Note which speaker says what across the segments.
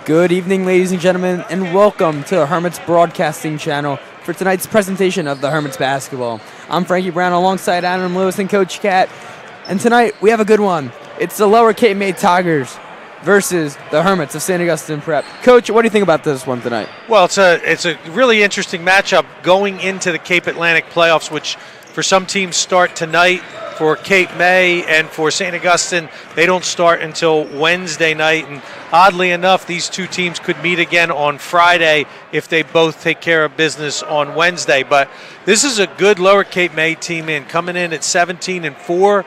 Speaker 1: Good evening, ladies and gentlemen, and welcome to the Hermits Broadcasting Channel for tonight's presentation of the Hermits basketball. I'm Frankie Brown alongside Adam Lewis and Coach Cat, and tonight we have a good one. It's the Lower Cape May Tigers versus the Hermits of St. Augustine Prep. Coach, what do you think about this one tonight?
Speaker 2: Well, it's a really interesting matchup going into the Cape Atlantic playoffs, which for some teams start tonight. For Cape May and for St. Augustine, they don't start until Wednesday night. And oddly enough, these two teams could meet again on Friday if they both take care of business on Wednesday. But this is a good Lower Cape May team coming in at 17-4.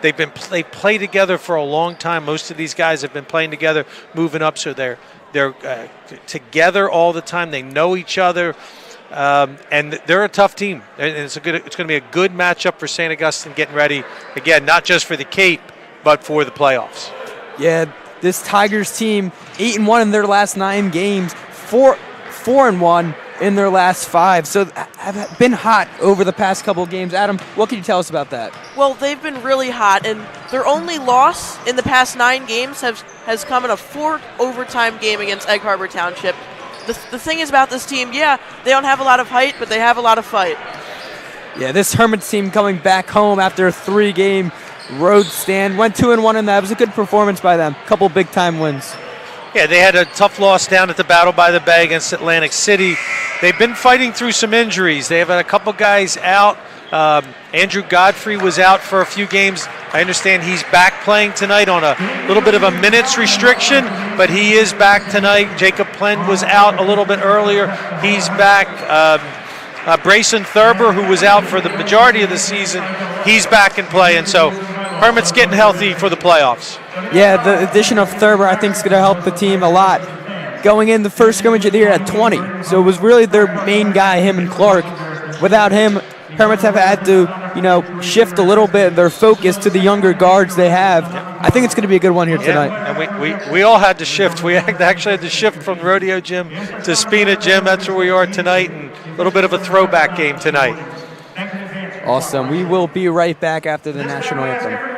Speaker 2: They play together for a long time. Most of these guys have been playing together, moving up, so they're together all the time. They know each other. And they're a tough team, and it's going to be a good matchup for St. Augustine getting ready, again, not just for the Cape, but for the playoffs.
Speaker 1: Yeah, this Tigers team, 8-1 in their last 9 games, 4-1 in their last 5, so have been hot over the past couple of games. Adam, what can you tell us about that?
Speaker 3: Well, they've been really hot, and their only loss in the past 9 games has come in a 4 overtime game against Egg Harbor Township. The thing is about this team, they don't have a lot of height, but they have a lot of fight.
Speaker 1: Yeah, this Hermits team coming back home after a 3-game road stand. Went 2-1 in that. It was a good performance by them. Couple big-time wins.
Speaker 2: Yeah, they had a tough loss down at the Battle by the Bay against Atlantic City. They've been fighting through some injuries. They have had a couple guys out. Andrew Godfrey was out for a few games. I understand he's back playing tonight on a little bit of a minutes restriction, but he is back tonight. Jacob Plen was out a little bit earlier. He's back. Brayson Thurber, who was out for the majority of the season, he's back and playing. So Hermit's getting healthy for the playoffs.
Speaker 1: Yeah, the addition of Thurber, I think, is going to help the team a lot. Going in the first scrimmage of the year at 20, so it was really their main guy, him and Clark. Without him, Hermits have had to, shift a little bit their focus to the younger guards they have. I think it's going to be a good one here tonight.
Speaker 2: And we all had to shift. We actually had to shift from the rodeo gym to Spina Gym. That's where we are tonight, and a little bit of a throwback game tonight.
Speaker 1: Awesome. We will be right back after the national anthem.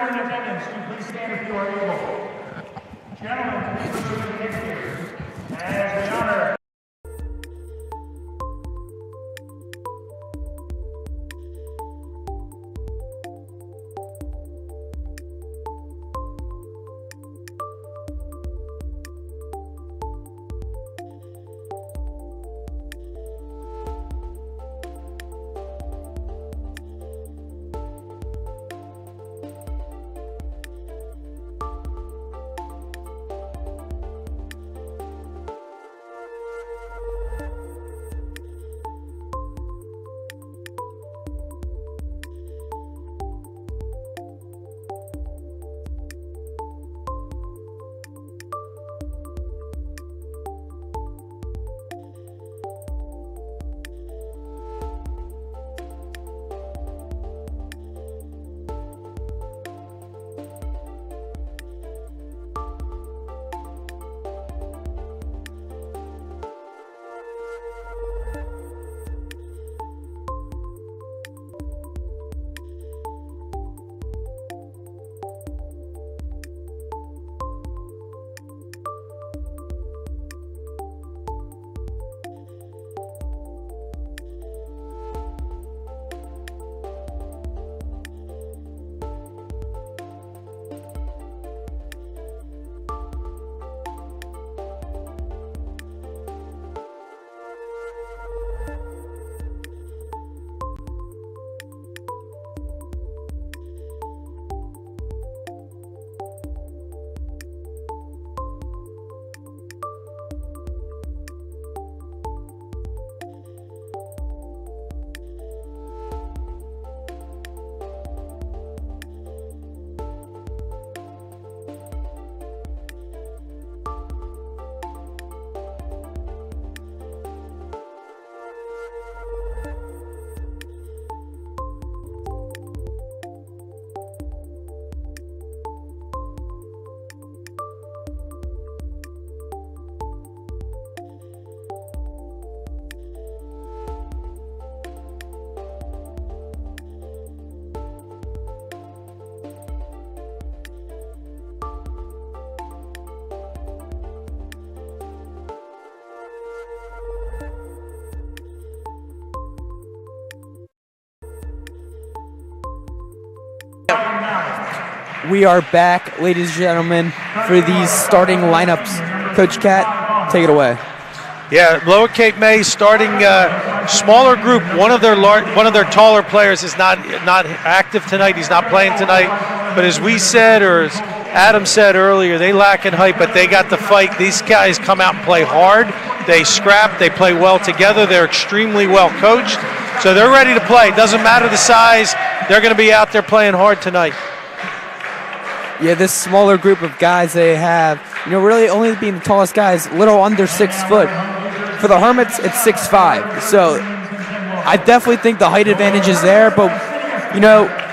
Speaker 1: we are back, ladies and gentlemen, for these starting lineups. Coach Cat, take it away.
Speaker 2: Yeah, Lower Cape May starting smaller group. One of their taller players is not active tonight. He's not playing tonight. But as we said, or as Adam said earlier, they lack in height, but they got the fight. These guys come out and play hard. They scrap. They play well together. They're extremely well coached. So they're ready to play. Doesn't matter the size. They're going to be out there playing hard tonight.
Speaker 1: Yeah, this smaller group of guys they have, really only being the tallest guys, little under 6 foot. For the Hermits, it's 6'5". So I definitely think the height advantage is there, but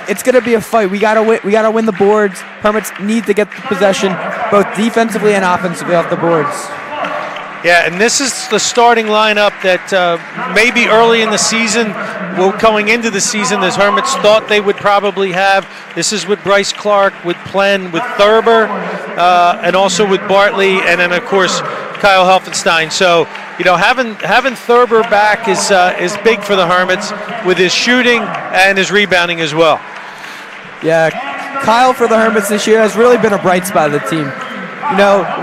Speaker 1: it's going to be a fight. We got to win the boards. Hermits need to get the possession, both defensively and offensively off the boards.
Speaker 2: Yeah, and this is the starting lineup that maybe early in the season, going into the season, the Hermits thought they would probably have. This is with Bryce Clark, with Plen, with Thurber, and also with Bartley, and then, of course, Kyle Helfenstein. So, having Thurber back is big for the Hermits with his shooting and his rebounding as well.
Speaker 1: Yeah, Kyle for the Hermits this year has really been a bright spot of the team.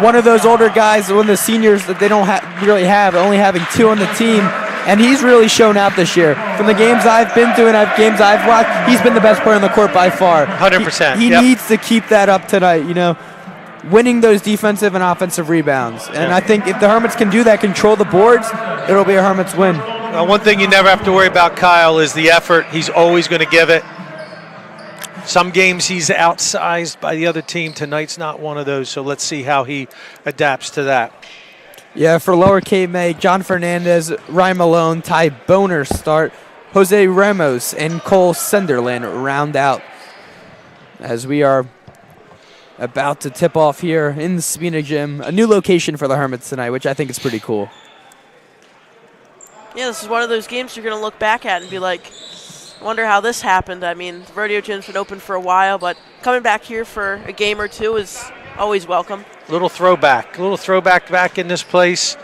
Speaker 1: One of those older guys, one of the seniors that they don't really have, only having 2 on the team, and he's really shown out this year. From the games I've been to and games I've watched, he's been the best player on the court by far.
Speaker 2: 100%.
Speaker 1: He needs to keep that up tonight, winning those defensive and offensive rebounds. And I think if the Hermits can do that, control the boards, it'll be a Hermits win.
Speaker 2: One thing you never have to worry about Kyle is the effort. He's always going to give it. Some games he's outsized by the other team. Tonight's not one of those, so let's see how he adapts to that.
Speaker 1: Yeah, for Lower Cape May, John Fernandez, Ryan Malone, Ty Boner start. Jose Ramos and Cole Senderland round out as we are about to tip off here in the Spina Gym, a new location for the Hermits tonight, which I think is pretty cool.
Speaker 3: Yeah, this is one of those games you're going to look back at and be like, I wonder how this happened. I mean, the Rodeo Gym's been open for a while, but coming back here for a game or two is always welcome.
Speaker 2: Little throwback back in this place.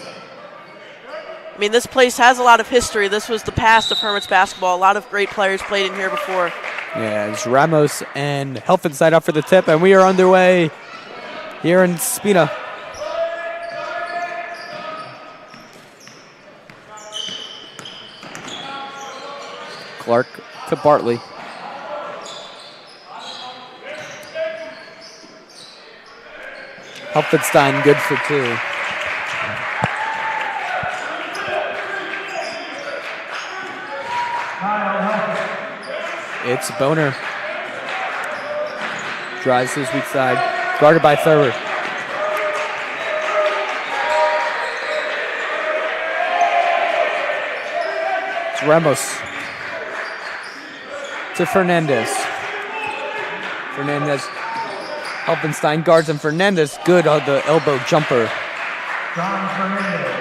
Speaker 3: I mean, this place has a lot of history. This was the past of Hermits basketball. A lot of great players played in here before.
Speaker 1: Yeah, it's Ramos and Helfenstein up for the tip, and we are underway here in Spina. Clark to Bartley. Helfenstein good for 2. It's Boner. Drives to his weak side. Guarded by Thurber. It's Ramos. To Fernandez. Helfenstein guards him. Fernandez good on the elbow jumper.
Speaker 4: John Fernandez.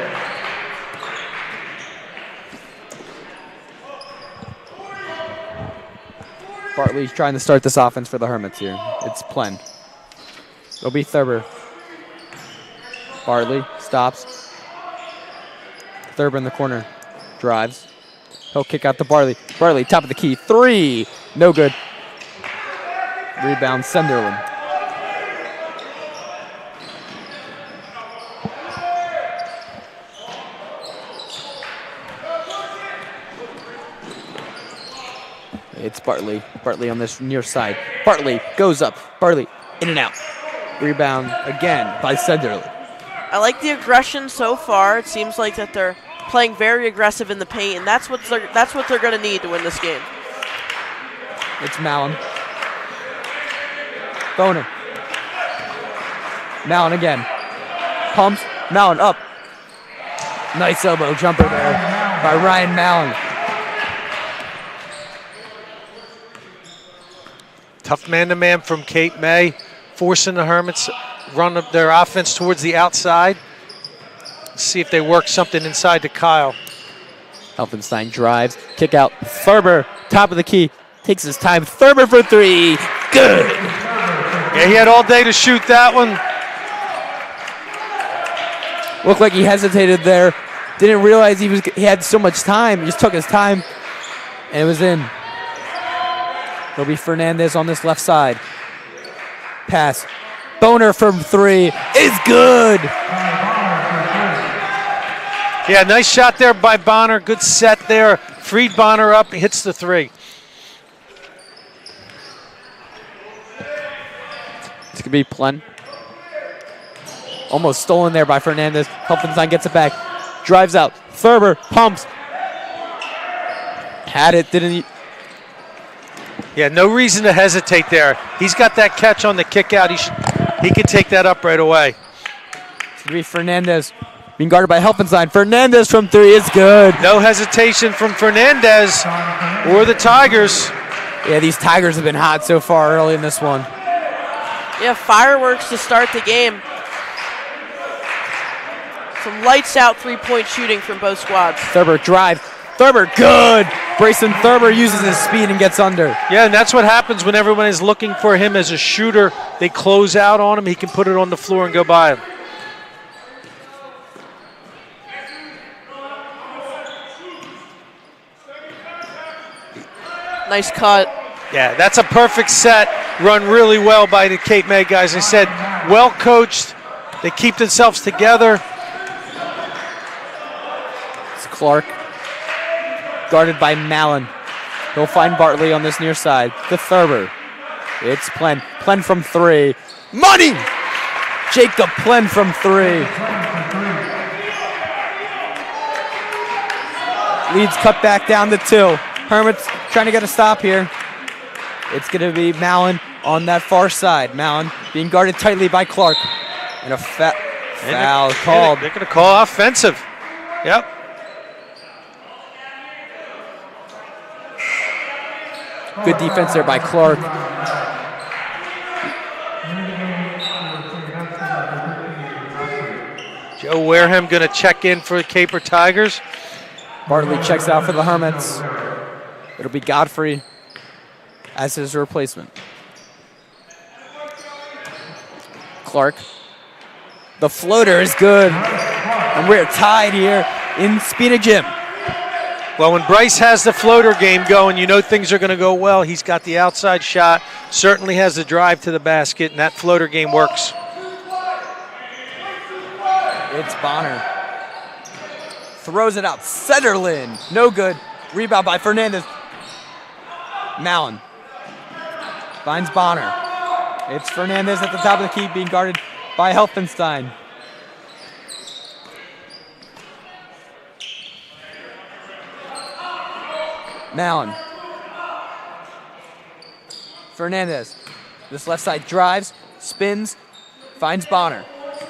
Speaker 1: Bartley's trying to start this offense for the Hermits here. It's Plen. It'll be Thurber. Bartley stops. Thurber in the corner. Drives. He'll kick out to Bartley. Bartley, top of the key. 3. No good. Rebound, Senderland. It's Bartley. Bartley on this near side. Bartley goes up. Bartley in and out. Rebound again by Senderland.
Speaker 3: I like the aggression so far. It seems like that they're playing very aggressive in the paint, and that's what they're going to need to win this game.
Speaker 1: It's Mallon. Boner. Mallon again. Pumps. Mallon up. Nice elbow jumper there by Ryan Mallon.
Speaker 2: Tough man-to-man from Cape May, forcing the Hermits run up their offense towards the outside. See if they work something inside to Kyle.
Speaker 1: Helfenstein drives, kick out, Thurber, top of the key, takes his time, Thurber for 3, good!
Speaker 2: Yeah, he had all day to shoot that one.
Speaker 1: Looked like he hesitated there, didn't realize he had so much time, just took his time, and it was in. It'll be Fernandez on this left side. pass. Boner from 3 is good.
Speaker 2: Yeah, nice shot there by Bonner. Good set there. Freed Bonner up. He hits the 3.
Speaker 1: It's going to be Plen. Almost stolen there by Fernandez. Helfenstein gets it back. Drives out. Thurber pumps. Had it, didn't he?
Speaker 2: Yeah, no reason to hesitate there. He's got that catch on the kick out. He can take that up right away.
Speaker 1: It's going to be Fernandez being guarded by Helfenstein. Fernandez from 3 is good.
Speaker 2: No hesitation from Fernandez or the Tigers.
Speaker 1: Yeah, these Tigers have been hot so far early in this one.
Speaker 3: Yeah, fireworks to start the game. Some lights out three-point shooting from both squads.
Speaker 1: Thurber drive. Thurber, good. Brayson Thurber uses his speed and gets under.
Speaker 2: Yeah, and that's what happens when everyone is looking for him as a shooter. They close out on him. He can put it on the floor and go by him.
Speaker 3: Nice cut.
Speaker 2: Yeah, that's a perfect set. Run really well by the Cape May guys. I said, well coached. They keep themselves together.
Speaker 1: It's Clark, guarded by Mallon. He'll find Bartley on this near side. To Thurber. It's Plen. Plen from 3. Money! Jacob Plen from 3. Leads cut back down to 2. Hermits trying to get a stop here. It's going to be Mallon on that far side. Mallon being guarded tightly by Clark. And a foul called.
Speaker 2: They're going to call offensive. Yep.
Speaker 1: Good defense there by Clark.
Speaker 2: Joe Wareham going to check in for the Caper Tigers.
Speaker 1: Bartley checks out for the Hermits. It'll be Godfrey as his replacement. Clark. The floater is good. And we're tied here in Spina Gym.
Speaker 2: Well, when Bryce has the floater game going, you know things are going to go well. He's got the outside shot, certainly has the drive to the basket, and that floater game works.
Speaker 1: It's Bonner. Throws it out. Setterlin. No good. Rebound by Fernandez. Mallon. Finds Bonner. It's Fernandez at the top of the key being guarded by Helfenstein. Mallon. Fernandez. This left side drives, spins, finds Bonner.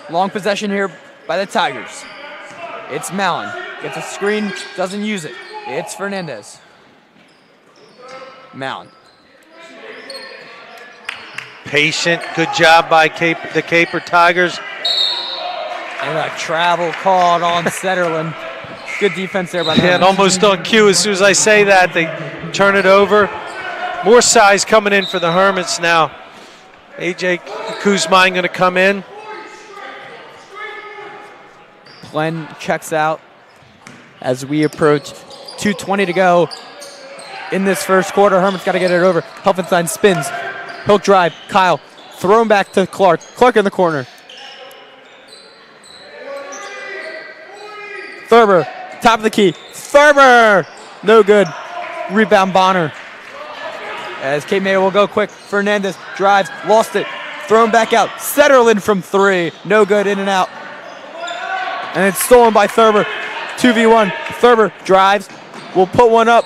Speaker 1: Long possession here by the Tigers. It's Mallon. Gets a screen, doesn't use it. It's Fernandez. Mallon.
Speaker 2: Patient, good job by the Caper Tigers.
Speaker 1: And a travel called on Setterlin. Good defense there by the
Speaker 2: Yeah, and almost on cue. As soon as I say that, they turn it over. More size coming in for the Hermits now. AJ Kuzmine going to come in.
Speaker 1: Plen checks out as we approach 2:20 to go in this first quarter. Hermits got to get it over. Helfenstein spins. He'll drive. Kyle. Throw him back to Clark. Clark in the corner. Thurber. Top of the key. Thurber. No good. Rebound Bonner. As Cape May will go quick. Fernandez drives. Lost it. Throw him back out. Setterlin from 3. No good. In and out. And it's stolen by Thurber. 2v1. Thurber drives. Will put one up.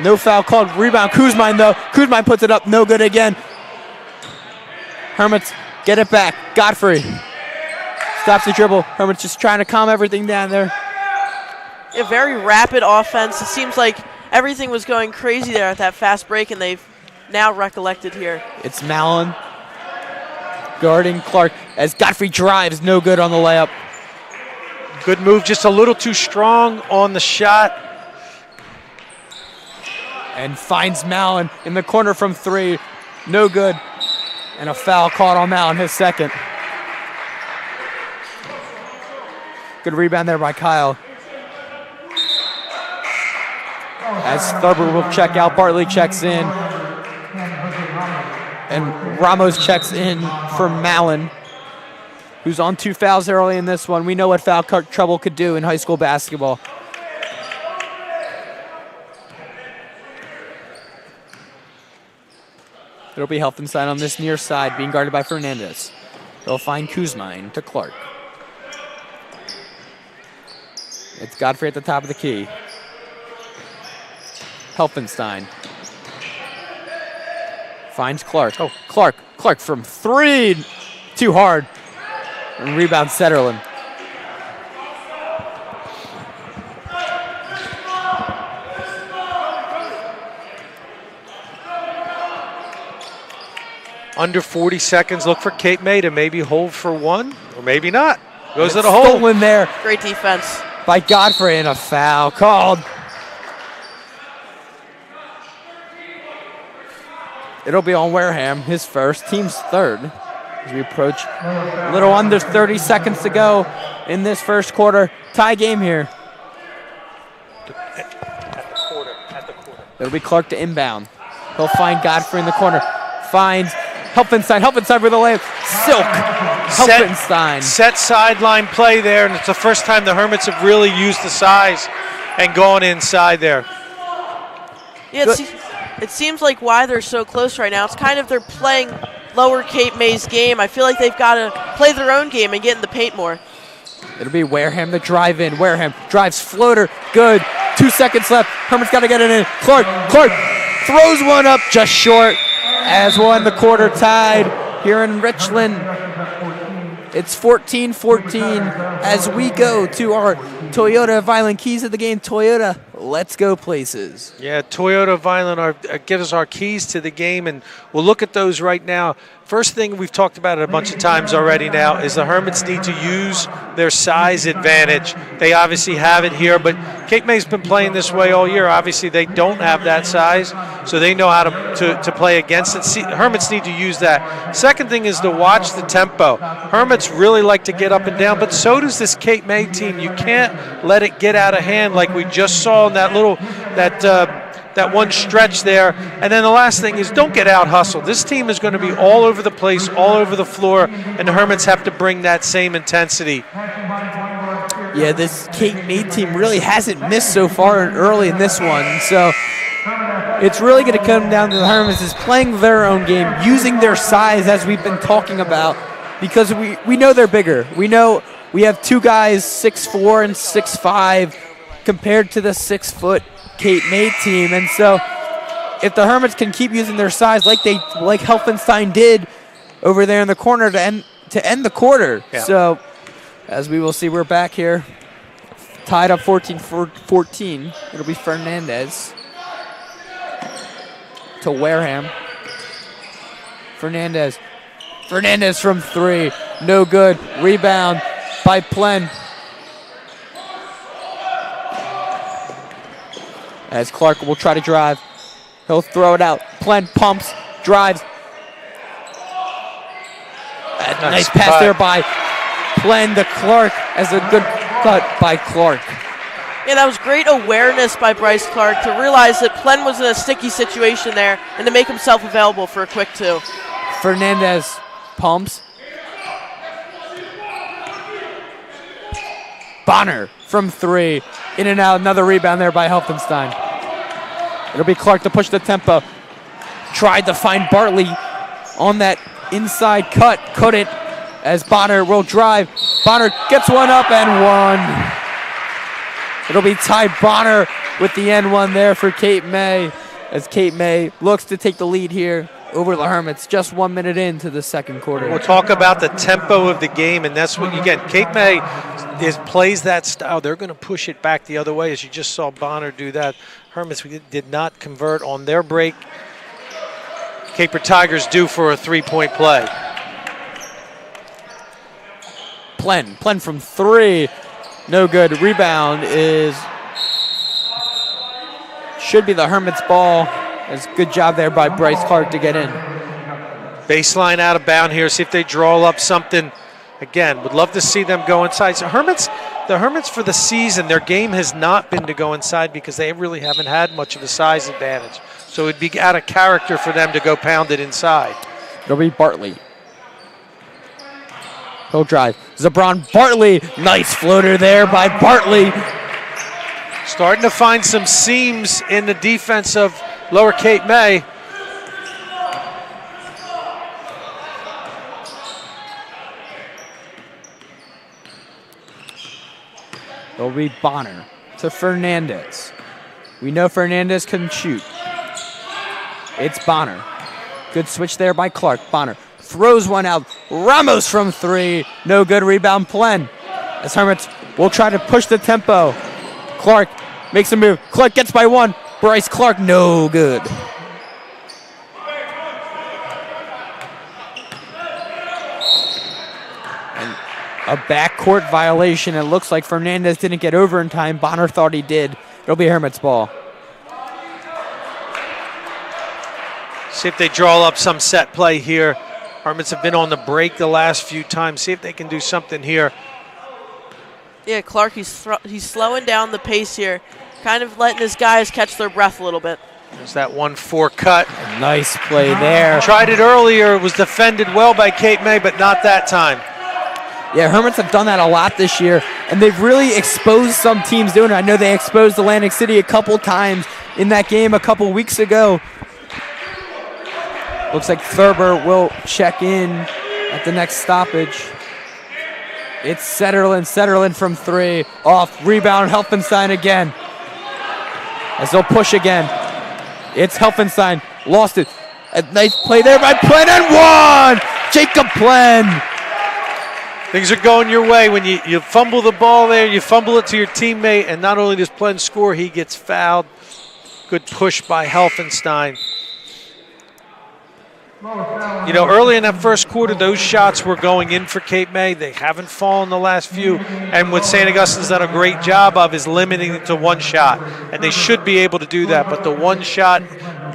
Speaker 1: No foul called. Rebound Kuzmine though. Kuzmine puts it up. No good again. Hermits get it back. Godfrey stops the dribble. Hermits just trying to calm everything down there.
Speaker 3: A very rapid offense. It seems like everything was going crazy there at that fast break, and they've now recollected here.
Speaker 1: It's Mallon guarding Clark as Godfrey drives. No good on the layup.
Speaker 2: Good move, just a little too strong on the shot.
Speaker 1: And finds Mallon in the corner from 3. No good. And a foul caught on Mallon, his second. Good rebound there by Kyle. As Thurber will check out, Bartley checks in. And Ramos checks in for Mallon, who's on 2 fouls early in this one. We know what foul trouble could do in high school basketball. It'll be Helfenstein on this near side, being guarded by Fernandez. They'll find Kuzma into Clark. It's Godfrey at the top of the key. Helfenstein finds Clark. Oh, Clark from 3. Too hard. And rebound Setterlin.
Speaker 2: Under 40 seconds. Look for Cape May to maybe hold for one, or maybe not. Goes to the hole.
Speaker 1: Stolen there
Speaker 3: Great defense.
Speaker 1: by Godfrey, and a foul called. It'll be on Wareham, his first, team's third. As we approach a little under 30 seconds to go in this first quarter. Tie game here.
Speaker 2: At the quarter.
Speaker 1: It'll be Clark to inbound. He'll find Godfrey in the corner. Finds Helfenstein with a layup. Silk. Helfenstein.
Speaker 2: Set sideline play there, and it's the first time the Hermits have really used the size and gone inside there.
Speaker 3: Yeah, it seems like why they're so close right now. It's kind of they're playing lower Cape May's game. I feel like they've got to play their own game and get in the paint more.
Speaker 1: It'll be Wareham the drive in. Wareham drives floater. Good. 2 seconds left. Hermit's got to get it in. Clark throws one up just short. As we'll end the quarter tied here in Richland. It's 14-14 as we go to our Toyota Violent keys of the game. Toyota, let's go places.
Speaker 2: Yeah, Toyota Violent give us our keys to the game, and we'll look at those right now. First thing, we've talked about it a bunch of times already now, is the Hermits need to use their size advantage. They obviously have it here, but Cape May's been playing this way all year. Obviously, they don't have that size, so they know how to play against it. Hermits need to use that. Second thing is to watch the tempo. Hermits really like to get up and down, but so does this Cape May team. You can't let it get out of hand like we just saw in that one stretch there. And then the last thing is don't get out hustled. This team is going to be all over the place, all over the floor, and the Hermits have to bring that same intensity.
Speaker 1: Yeah, this Cape May team really hasn't missed so far early in this one. So it's really going to come down to the Hermits is playing their own game, using their size as we've been talking about, because we know they're bigger. We know we have two guys 6'4" and 6'5" compared to the 6-foot Cape May team, and so if the Hermits can keep using their size like Helfenstein did over there in the corner to end the quarter. Yeah. So as we will see, we're back here tied up 14-14. It'll be Fernandez to Wareham. Fernandez from 3, no good. Rebound by Plen. As Clark will try to drive. He'll throw it out. Plen pumps, drives. A nice pass there by Plen to Clark as a good cut by Clark.
Speaker 3: Yeah, that was great awareness by Bryce Clark to realize that Plen was in a sticky situation there and to make himself available for a quick 2.
Speaker 1: Fernandez pumps. Bonner from 3. In and out, another rebound there by Helfenstein. It'll be Clark to push the tempo. Tried to find Bartley on that inside cut. Couldn't, as Bonner will drive. Bonner gets one up and one. It'll be Ty Bonner with the N1 there for Cape May, as Cape May looks to take the lead here over the Hermits just 1 minute into the second quarter.
Speaker 2: We'll talk about the tempo of the game, and that's what, again, Cape May plays that style. They're going to push it back the other way, as you just saw Bonner do that. Hermits did not convert on their break. Caper Tigers due for a 3-point play.
Speaker 1: Plen from 3, no good. Rebound should be the Hermits' ball. It's a good job there by Bryce Clark to get in.
Speaker 2: Baseline out of bound here. See if they draw up something. Again, would love to see them go inside. So the Hermits for the season, their game has not been to go inside because they really haven't had much of a size advantage. So it'd be out of character for them to go pound it inside.
Speaker 1: It'll be Bartley. He'll drive. Zabron Bartley. Nice floater there by Bartley.
Speaker 2: Starting to find some seams in the defense of Lower Cape May.
Speaker 1: It'll be Bonner to Fernandez. We know Fernandez can shoot. It's Bonner. Good switch there by Clark. Bonner throws one out. Ramos from three. No good. Rebound Plen. As Hermits will try to push the tempo. Clark makes a move. Clark gets by one. Bryce Clark, no good. And a backcourt violation. It looks like Fernandez didn't get over in time. Bonner thought he did. It'll be Hermits ball.
Speaker 2: See if they draw up some set play here. Hermits have been on the break the last few times. See if they can do something here.
Speaker 3: Yeah, Clark, he's slowing down the pace here, kind of letting his guys catch their breath a little bit.
Speaker 2: There's that 1-4 cut.
Speaker 1: Nice play there.
Speaker 2: Tried it earlier. It was defended well by Cape May, but not that time.
Speaker 1: Yeah, Hermits have done that a lot this year, and they've really exposed some teams doing it. I know they exposed Atlantic City a couple times in that game a couple weeks ago. Looks like Thurber will check in at the next stoppage. It's Setterlin. Setterlin from three. Off. Rebound. Helfenstein again. As they'll push again. It's Helfenstein. Lost it. A nice play there by Plen and one! Jacob Plen.
Speaker 2: Things are going your way. When you fumble the ball there, you fumble it to your teammate, and not only does Plen score, he gets fouled. Good push by Helfenstein. You know, early in that first quarter, those shots were going in for Cape May. They haven't fallen the last few. And what St. Augustine's done a great job of is limiting it to one shot. And they should be able to do that. But the one shot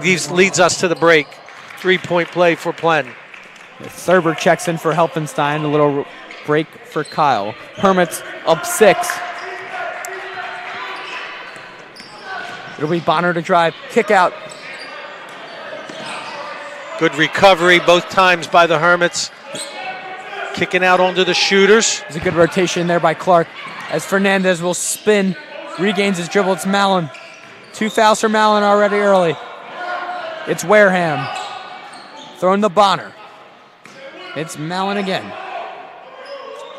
Speaker 2: leads us to the break. 3-point play for Plen.
Speaker 1: Thurber checks in for Helfenstein. A little break for Kyle. Hermits up 6. It'll be Bonner to drive. Kick out.
Speaker 2: Good recovery both times by the Hermits. Kicking out onto the shooters.
Speaker 1: There's a good rotation there by Clark as Fernandez will spin, regains his dribble. It's Mallon. 2 fouls for Mallon already early. It's Wareham. Throwing the Bonner. It's Mallon again.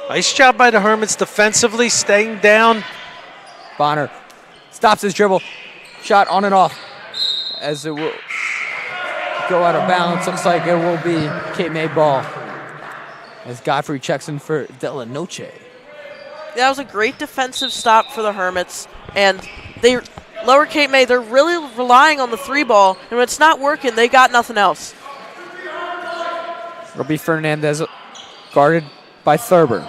Speaker 2: Nice job by the Hermits defensively, staying down.
Speaker 1: Bonner stops his dribble. Shot on and off as it will go out of bounds. Looks like it will be Cape May ball as Godfrey checks in for Della Noche.
Speaker 3: That was a great defensive stop for the Hermits, and Lower Cape May, they're really relying on the 3-ball, and when it's not working, they got nothing else.
Speaker 1: It'll be Fernandez guarded by Thurber.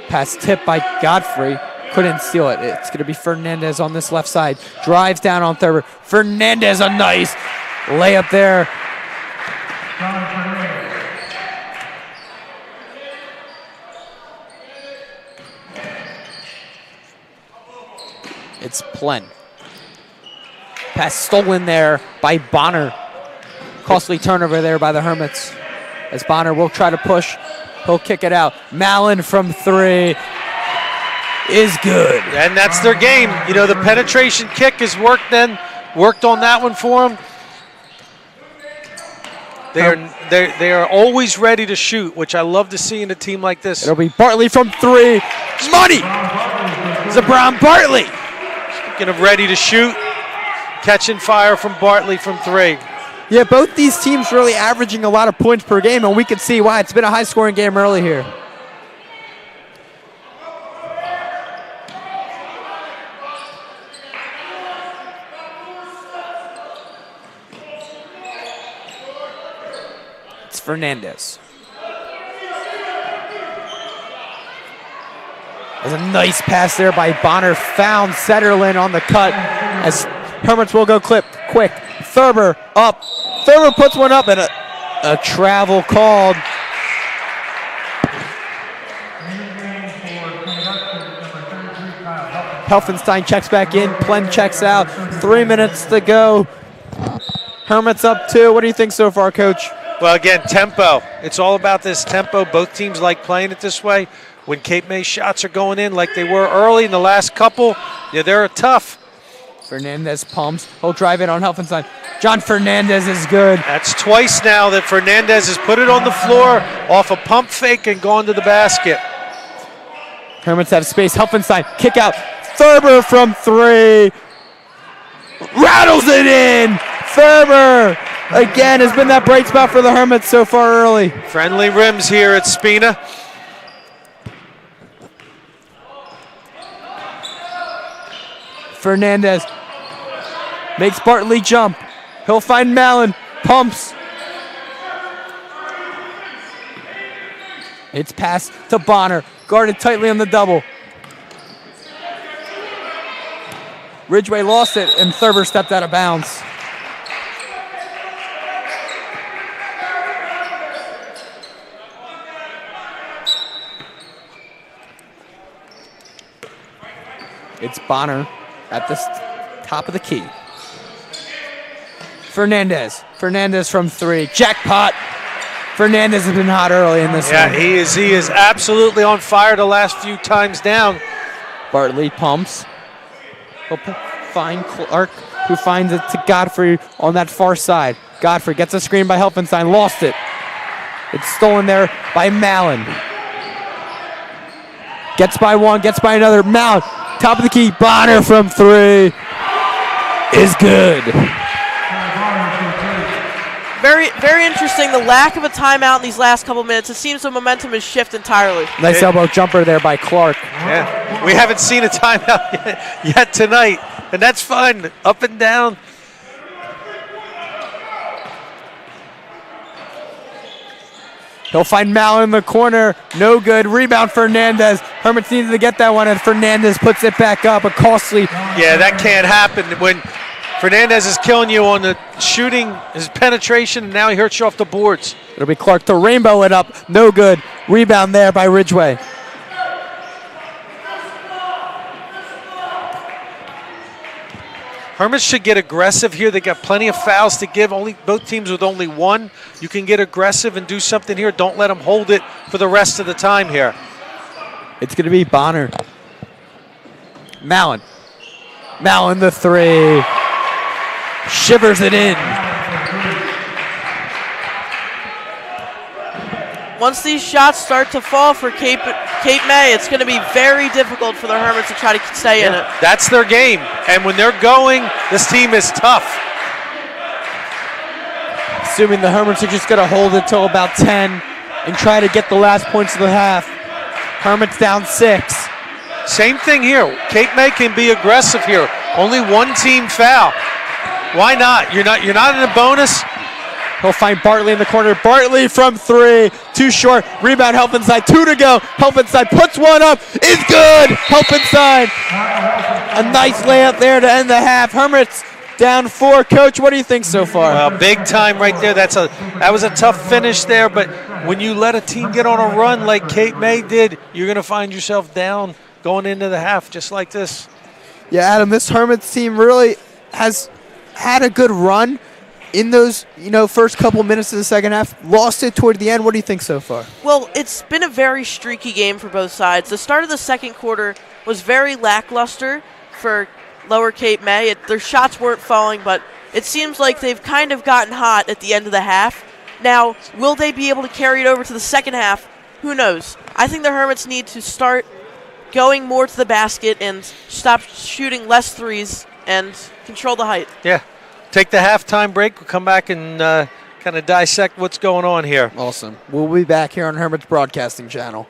Speaker 1: Pass tip by Godfrey. Couldn't steal it. It's going to be Fernandez on this left side. Drives down on Thurber. Fernandez, a nice layup there. It's Plen. Pass stolen there by Bonner. Costly turnover there by the Hermits. As Bonner will try to push. He'll kick it out. Mallon from 3. Is good.
Speaker 2: And that's their game. You know, the penetration kick has worked on that one for them. They are always ready to shoot, which I love to see in a team like this.
Speaker 1: It'll be Bartley from 3. Money! Zabron Bartley.
Speaker 2: Speaking of ready to shoot, catching fire from Bartley from 3.
Speaker 1: Yeah, both these teams really averaging a lot of points per game, and we can see why. It's been a high-scoring game early here. Fernandez. There's a nice pass there by Bonner. Found Setterlin on the cut as Hermits will go quick. Thurber up. Thurber puts one up and a travel called. Helfenstein checks back in. Plen checks out. 3 minutes to go Hermits up 2. What do you think so far, Coach?
Speaker 2: Well, again, tempo. It's all about this tempo. Both teams like playing it this way. When Cape May shots are going in like they were early in the last couple, yeah, they're tough.
Speaker 1: Fernandez pumps. He'll drive it on Helfenstein. John Fernandez is good.
Speaker 2: That's twice now that Fernandez has put it on the floor off a pump fake and gone to the basket.
Speaker 1: Hermits have space. Helfenstein, kick out. Thurber from 3. Rattles it in. Thurber, again, has been that bright spot for the Hermits so far early.
Speaker 2: Friendly rims here at Spina.
Speaker 1: Fernandez makes Bartley jump. He'll find Mallon. Pumps. It's passed to Bonner. Guarded tightly on the double. Ridgway lost it, and Thurber stepped out of bounds. It's Bonner at the top of the key. Fernandez from 3. Jackpot. Fernandez has been hot early in this one.
Speaker 2: Yeah, he is absolutely on fire the last few times down.
Speaker 1: Bartley pumps. He'll find Clark, who finds it to Godfrey on that far side. Godfrey gets a screen by Helfenstein, lost it. It's stolen there by Mallon. Gets by one, gets by another. Mallon, top of the key. Bonner from 3 is good.
Speaker 3: Very, very interesting. The lack of a timeout in these last couple minutes. It seems the momentum has shifted entirely.
Speaker 1: Nice elbow jumper there by Clark.
Speaker 2: Yeah, we haven't seen a timeout yet tonight, and that's fun. Up and down.
Speaker 1: He'll find Mallon in the corner. No good. Rebound Fernandez. Hermits needed to get that one, and Fernandez puts it back up. A costly.
Speaker 2: Yeah, that can't happen when Fernandez is killing you on the shooting, his penetration, and now he hurts you off the boards.
Speaker 1: It'll be Clark to rainbow it up. No good. Rebound there by Ridgway.
Speaker 2: Hermits should get aggressive here. They got plenty of fouls to give. Both teams with only 1. You can get aggressive and do something here. Don't let them hold it for the rest of the time here.
Speaker 1: It's going to be Bonner. Mallon the 3. Shivers it in.
Speaker 3: Once these shots start to fall for Cape May, it's going to be very difficult for the Hermits to try to stay in it.
Speaker 2: That's their game. And when they're going, this team is tough.
Speaker 1: Assuming the Hermits are just going to hold it till about 10 and try to get the last points of the half. Hermits down 6.
Speaker 2: Same thing here. Cape May can be aggressive here. Only 1 team foul. Why not? You're not in a bonus.
Speaker 1: He'll find Bartley in the corner. Bartley from 3. Too short. Rebound Helfenstein. 2 to go. Helfenstein puts one up. It's good. Helfenstein. A nice layup there to end the half. Hermits down 4. Coach, what do you think so far?
Speaker 2: Well, big time right there. That was a tough finish there, but when you let a team get on a run like Cape May did, you're going to find yourself down going into the half just like this.
Speaker 1: Yeah, Adam, this Hermits team really has had a good run in those, first couple minutes of the second half. Lost it toward the end. What do you think so far?
Speaker 3: Well, it's been a very streaky game for both sides. The start of the second quarter was very lackluster for Lower Cape May. Their shots weren't falling, but it seems like they've kind of gotten hot at the end of the half. Now, will they be able to carry it over to the second half? Who knows? I think the Hermits need to start going more to the basket and stop shooting less threes and control the height.
Speaker 2: Yeah. Take the halftime break. We'll come back and kind of dissect what's going on here.
Speaker 1: Awesome. We'll be back here on Hermits Broadcasting Channel.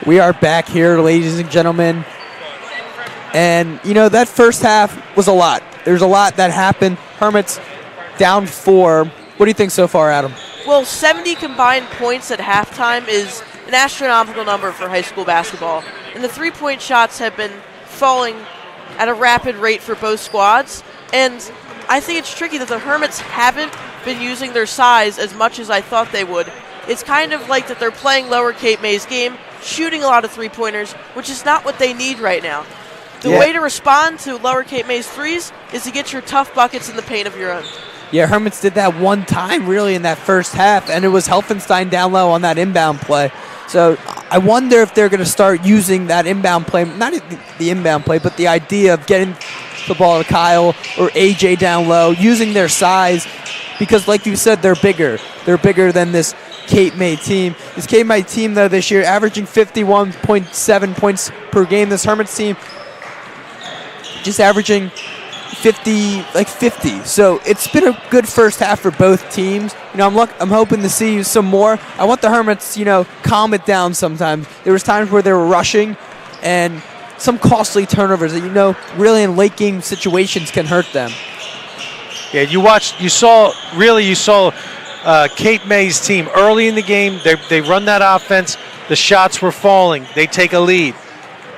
Speaker 1: We are back here, ladies and gentlemen. And, that first half was a lot. There's a lot that happened. Hermits down 4. What do you think so far, Adam?
Speaker 3: Well, 70 combined points at halftime is an astronomical number for high school basketball. And the three-point shots have been falling at a rapid rate for both squads. And I think it's tricky that the Hermits haven't been using their size as much as I thought they would. It's kind of like that they're playing lower Cape May's game, shooting a lot of three-pointers, which is not what they need right now. The way to respond to lower Cape May's threes is to get your tough buckets in the paint of your own.
Speaker 1: Yeah, Hermits did that one time really in that first half, and it was Helfenstein down low on that inbound play. So I wonder if they're going to start using that inbound play, not the inbound play, but the idea of getting the ball to Kyle or AJ down low, using their size, because like you said, they're bigger. They're bigger than this Cape May team. This Cape May team, though, this year averaging 51.7 points per game. This Hermits team just averaging 50. So it's been a good first half for both teams. I'm hoping to see some more. I want the Hermits, calm it down sometimes. There was times where they were rushing and some costly turnovers that, really in late game situations can hurt them.
Speaker 2: Yeah, you saw Cape May's team early in the game. They run that offense. The shots were falling. They take a lead.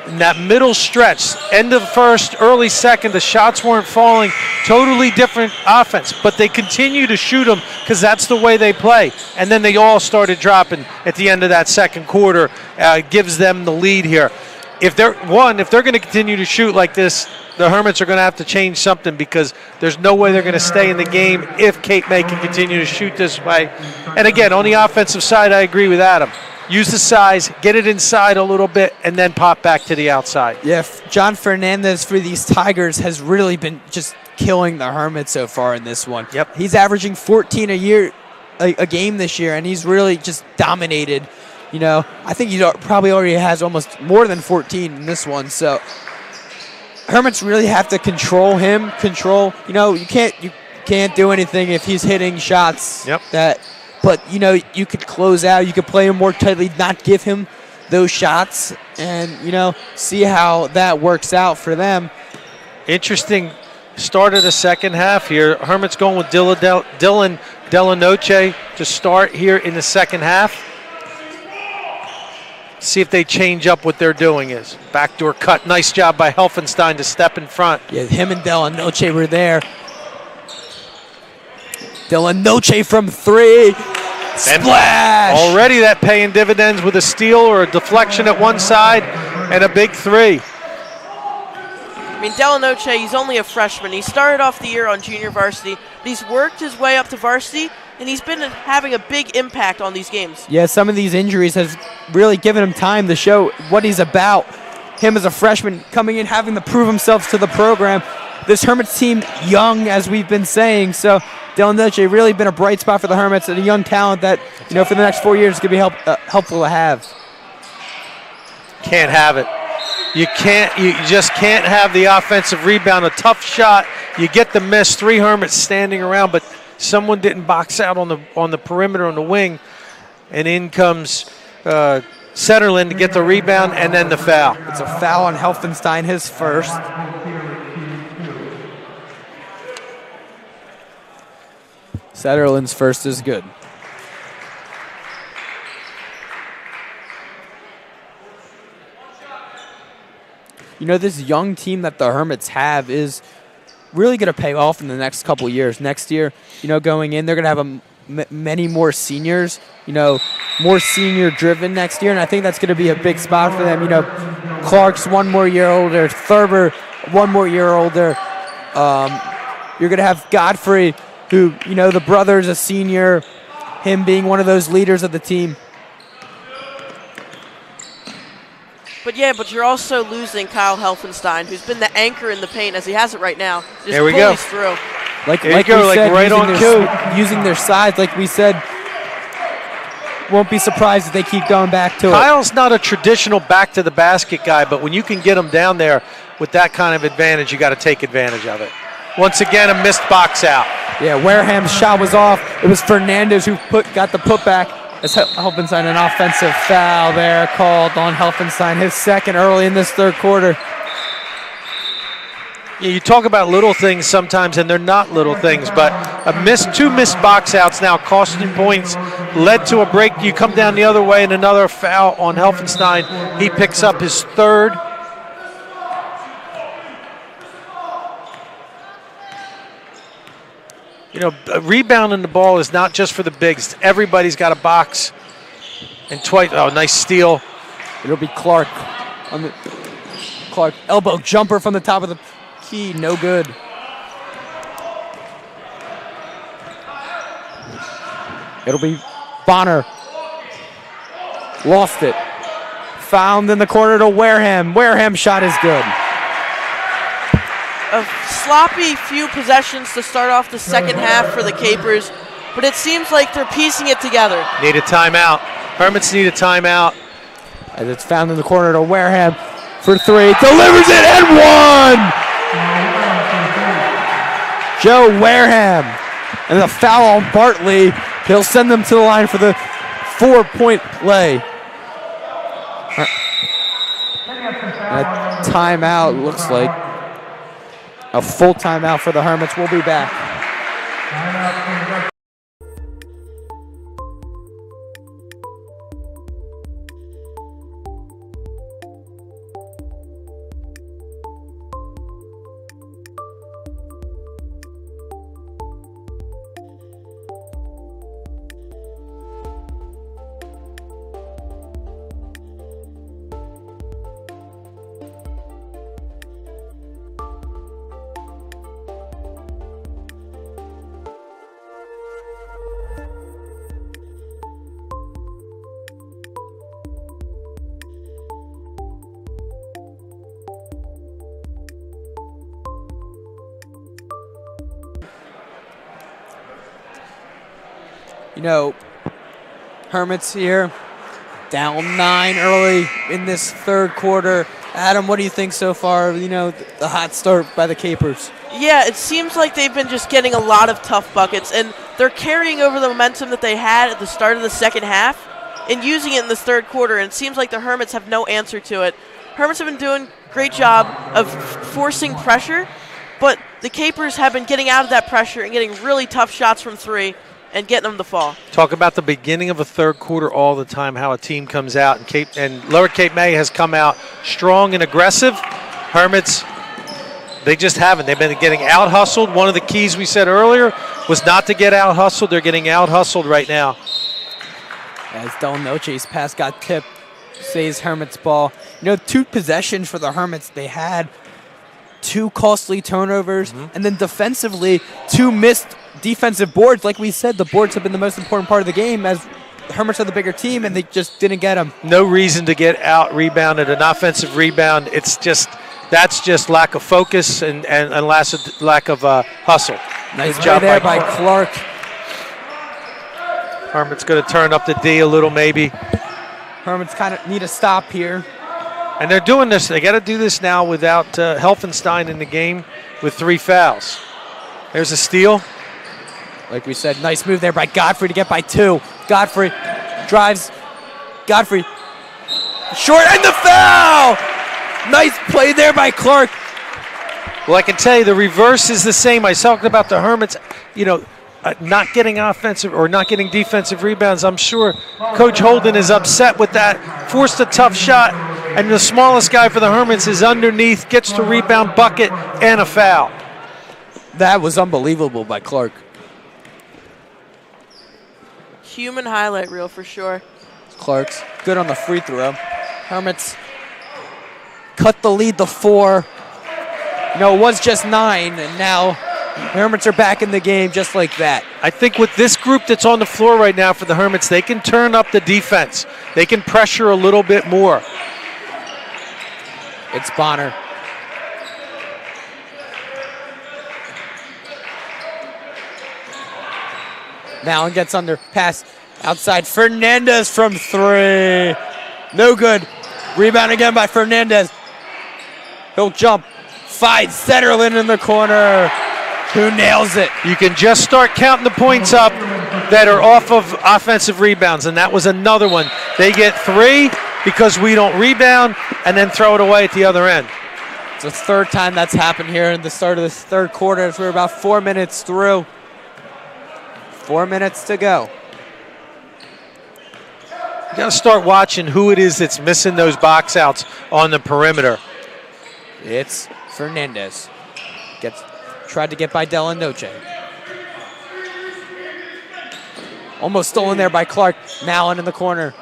Speaker 2: In that middle stretch, end of first, early second, the shots weren't falling. Totally different offense, but they continue to shoot them because that's the way they play. And then they all started dropping at the end of that second quarter. Gives them the lead here. If they're going to continue to shoot like this, the Hermits are going to have to change something because there's no way they're going to stay in the game if Cape May can continue to shoot this way. And again, on the offensive side, I agree with Adam. Use the size, get it inside a little bit, and then pop back to the outside.
Speaker 1: Yeah, John Fernandez for these Tigers has really been just killing the Hermits so far in this one.
Speaker 2: Yep.
Speaker 1: He's averaging 14 a game this year, and he's really just dominated. I think he probably already has almost more than 14 in this one. So Hermits really have to control him. You can't do anything if he's hitting shots.
Speaker 2: Yep.
Speaker 1: But, you could close out. You could play him more tightly, not give him those shots, and, see how that works out for them.
Speaker 2: Interesting start of the second half here. Hermits going with Dylan Delanoche to start here in the second half. See if they change up what they're doing is. Backdoor cut. Nice job by Helfenstein to step in front.
Speaker 1: Yeah, him and Delanoche were there. Delanoche from 3. Splash!
Speaker 2: And already that paying dividends with a steal or a deflection at one side and a big 3.
Speaker 3: I mean, Delanoche, he's only a freshman. He started off the year on junior varsity, but he's worked his way up to varsity, and he's been having a big impact on these games.
Speaker 1: Yeah, some of these injuries has really given him time to show what he's about. Him as a freshman coming in, having to prove himself to the program. This Hermits team, young, as we've been saying, so Delanoche really been a bright spot for the Hermits and a young talent that, for the next 4 years could be helpful to have.
Speaker 2: Can't have it. You just can't have the offensive rebound. A tough shot, you get the miss. 3 Hermits standing around, but someone didn't box out on the perimeter on the wing, and in comes Setterlin to get the rebound and then the foul.
Speaker 1: It's a foul on Helfenstein, his first. Setterlin's first is good. This young team that the Hermits have is really going to pay off in the next couple years. Next year, going in, they're going to have many more seniors, more senior-driven next year, and I think that's going to be a big spot for them. Clark's 1 more year older, Thurber 1 more year older. You're going to have Godfrey, who, the brother's a senior, him being one of those leaders of the team.
Speaker 3: But you're also losing Kyle Helfenstein, who's been the anchor in the paint as he has it right now. Just
Speaker 2: there we go.
Speaker 3: Through.
Speaker 1: Like we said, right on cue. Using their size, like we said, won't be surprised if they keep going back to it.
Speaker 2: Kyle's not a traditional back-to-the-basket guy, but when you can get him down there with that kind of advantage, you got to take advantage of it. Once again, a missed box out.
Speaker 1: Yeah, Wareham's shot was off. It was Fernandez who got the putback. As Helfenstein, an offensive foul there called on Helfenstein, his second early in this third quarter.
Speaker 2: Yeah, you talk about little things sometimes, and they're not little things, but two missed box outs now costing points, led to a break. You come down the other way and another foul on Helfenstein. He picks up his third. You know, rebounding the ball is not just for the bigs. Everybody's got a box. And nice steal.
Speaker 1: It'll be Clark. Clark, elbow jumper from the top of the key, no good. It'll be Bonner. Lost it. Found in the corner to Wareham. Wareham shot is good.
Speaker 3: A sloppy few possessions to start off the second half for the Capers, but it seems like they're piecing it together.
Speaker 2: Need a timeout. Hermits need a timeout.
Speaker 1: As it's found in the corner to Wareham for three. Delivers it and one! Joe Wareham. And the foul on Bartley. He'll send them to the line for the 4-point play. A timeout looks like. A full timeout for the Hermits. We'll be back. You know, Hermits here, down 9 early in this third quarter. Adam, what do you think so far? You know, the hot start by the Capers.
Speaker 3: Yeah, it seems like they've been just getting a lot of tough buckets, and they're carrying over the momentum that they had at the start of the second half and using it in this third quarter, and it seems like the Hermits have no answer to it. Hermits have been doing a great job of forcing pressure, but the Capers have been getting out of that pressure and getting really tough shots from three and getting them to fall.
Speaker 2: Talk about the beginning of a third quarter all the time, how a team comes out, and Lower Cape May has come out strong and aggressive. Hermits, they just haven't. They've been getting out-hustled. One of the keys we said earlier was not to get out-hustled. They're getting out-hustled right now.
Speaker 1: As Del Noche's pass got tipped, stays Hermits ball. You know, 2 possessions for the Hermits. They had 2 costly turnovers, and then defensively, 2 missed defensive boards. Like we said, the boards have been the most important part of the game as the Hermits are the bigger team, and they just didn't get them.
Speaker 2: No reason to get out-rebounded. An offensive rebound, that's just lack of focus and lack of hustle.
Speaker 1: Nice job there by Clark.
Speaker 2: Hermits going to turn up the D a little maybe.
Speaker 1: Hermits kind of need a stop here.
Speaker 2: And they're doing this. They got to do this now without Helfenstein in the game with 3 fouls. There's a steal.
Speaker 1: Like we said, nice move there by Godfrey to get by 2. Godfrey drives. Godfrey short and the foul! Nice play there by Clark.
Speaker 2: Well, I can tell you the reverse is the same. I talked about the Hermits, you know, not getting offensive or not getting defensive rebounds. I'm sure Coach Holden is upset with that. Forced a tough shot, and the smallest guy for the Hermits is underneath, gets the rebound, bucket, and a foul.
Speaker 1: That was unbelievable by Clark.
Speaker 3: Human highlight reel for sure.
Speaker 1: Clark's good on the free throw. Hermits cut the lead to 4. No, it was just 9, and now Hermits are back in the game just like that.
Speaker 2: I think with this group that's on the floor right now for the Hermits, they can turn up the defense. They can pressure a little bit more.
Speaker 1: It's Bonner. Mallon gets under, pass outside. Fernandez from 3. No good. Rebound again by Fernandez. He'll jump. Finds Setterlin in the corner, who nails it.
Speaker 2: You can just start counting the points up. that are off of offensive rebounds, and that was another one. They get 3 because we don't rebound and then throw it away at the other end.
Speaker 1: It's the third time that's happened here in the start of this third quarter as we're about 4 minutes through. 4 minutes to go.
Speaker 2: You got to start watching who it is that's missing those box outs on the perimeter.
Speaker 1: It's Fernandez. Tried to get by Delanoche. Almost stolen there by Clark. Mallon in the corner.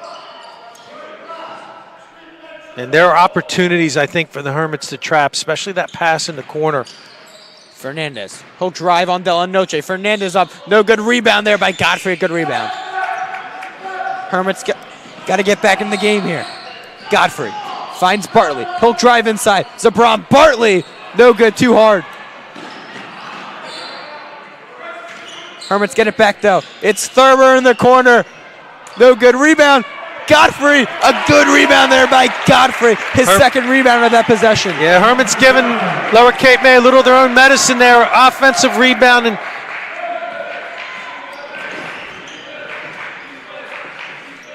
Speaker 2: And there are opportunities, I think, for the Hermits to trap, especially that pass in the corner.
Speaker 1: Fernandez. He'll drive on Delanoche. Fernandez up. No good rebound there by Godfrey. Good rebound. Hermits got to get back in the game here. Godfrey finds Bartley. He'll drive inside. Zabron Bartley. No good. Too hard. Hermits get it back, though. It's Thurber in the corner. No good rebound. Godfrey, a good rebound there by Godfrey. His second rebound of that possession.
Speaker 2: Yeah, Hermits giving Lower Cape May a little of their own medicine there. Offensive rebounding.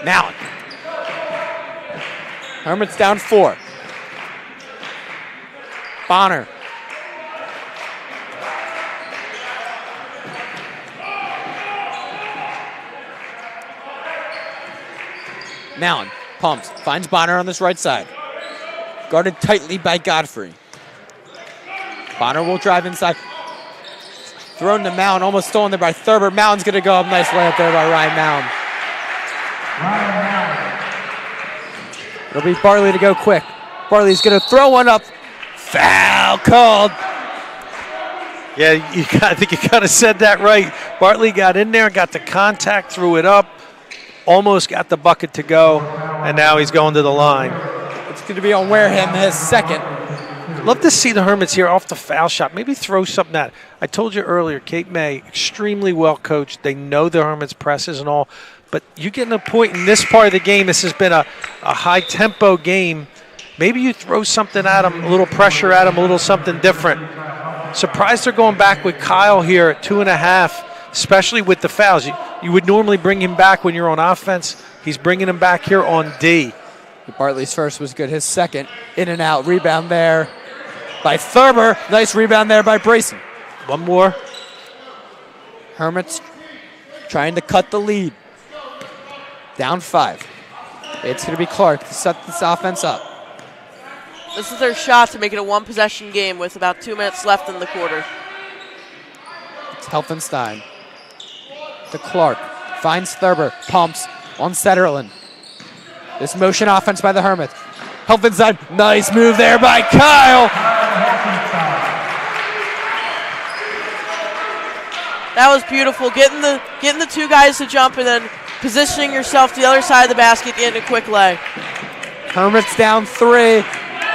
Speaker 1: Now, Hermits down 4. Bonner. Mallon pumps, finds Bonner on this right side. Guarded tightly by Godfrey. Bonner will drive inside. Thrown to Mallon, almost stolen there by Thurber. Mallon's going to go up. Nice layup there by Ryan Mallon. It'll be Bartley to go quick. Bartley's going to throw one up. Foul called.
Speaker 2: Yeah, I think you kind of said that right. Bartley got in there, got the contact, threw it up. Almost got the bucket to go, and now he's going to the line.
Speaker 1: It's going to be on Wareham, his second.
Speaker 2: Love to see the Hermits here off the foul shot. Maybe throw something at. I told you earlier, Cape May, extremely well coached. They know the Hermits presses and all, but you're getting a point in this part of the game. This has been a high-tempo game. Maybe you throw something at them, a little pressure at them, a little something different. Surprised they're going back with Kyle here at 2.5. Especially with the fouls. You would normally bring him back when you're on offense. He's bringing him back here on D.
Speaker 1: Bartley's first was good. His second, in and out. Rebound there by Thurber. Nice rebound there by Brayson.
Speaker 2: One more.
Speaker 1: Hermits trying to cut the lead. Down 5. It's going to be Clark to set this offense up.
Speaker 3: This is their shot to make it a one-possession game with about 2 minutes left in the quarter.
Speaker 1: It's Helfenstein. To Clark. Finds Thurber. Pumps on Setterlin. This motion offense by the Hermits. Helfenstein. Nice move there by Kyle.
Speaker 3: That was beautiful. Getting the two guys to jump and then positioning yourself to the other side of the basket at the end of quick leg.
Speaker 1: Hermits down 3.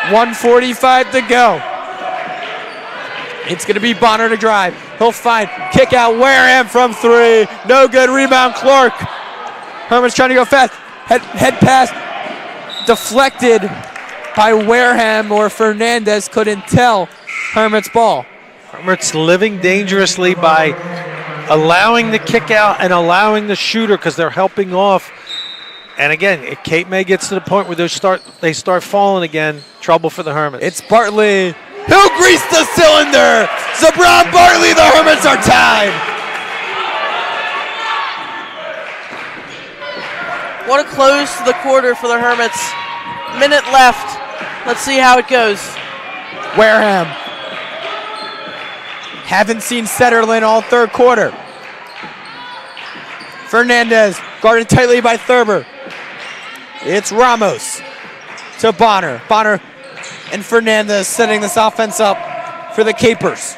Speaker 1: 1:45 to go. It's going to be Bonner to drive. He'll find kick out Wareham from 3. No good rebound, Clark. Herman's trying to go fast. Head pass deflected by Wareham, or Fernandez couldn't tell. Hermit's ball.
Speaker 2: Hermit's living dangerously by allowing the kick out and allowing the shooter because they're helping off. And again, if Cape May gets to the point where they start falling again, trouble for the Hermits.
Speaker 1: It's Bartley. He'll grease the cylinder. Zabron Bartley, the Hermits are tied.
Speaker 3: What a close to the quarter for the Hermits. Minute left. Let's see how it goes.
Speaker 1: Wareham. Haven't seen Setterlin all third quarter. Fernandez guarded tightly by Thurber. It's Ramos to Bonner. Bonner and Fernandez setting this offense up for the Capers.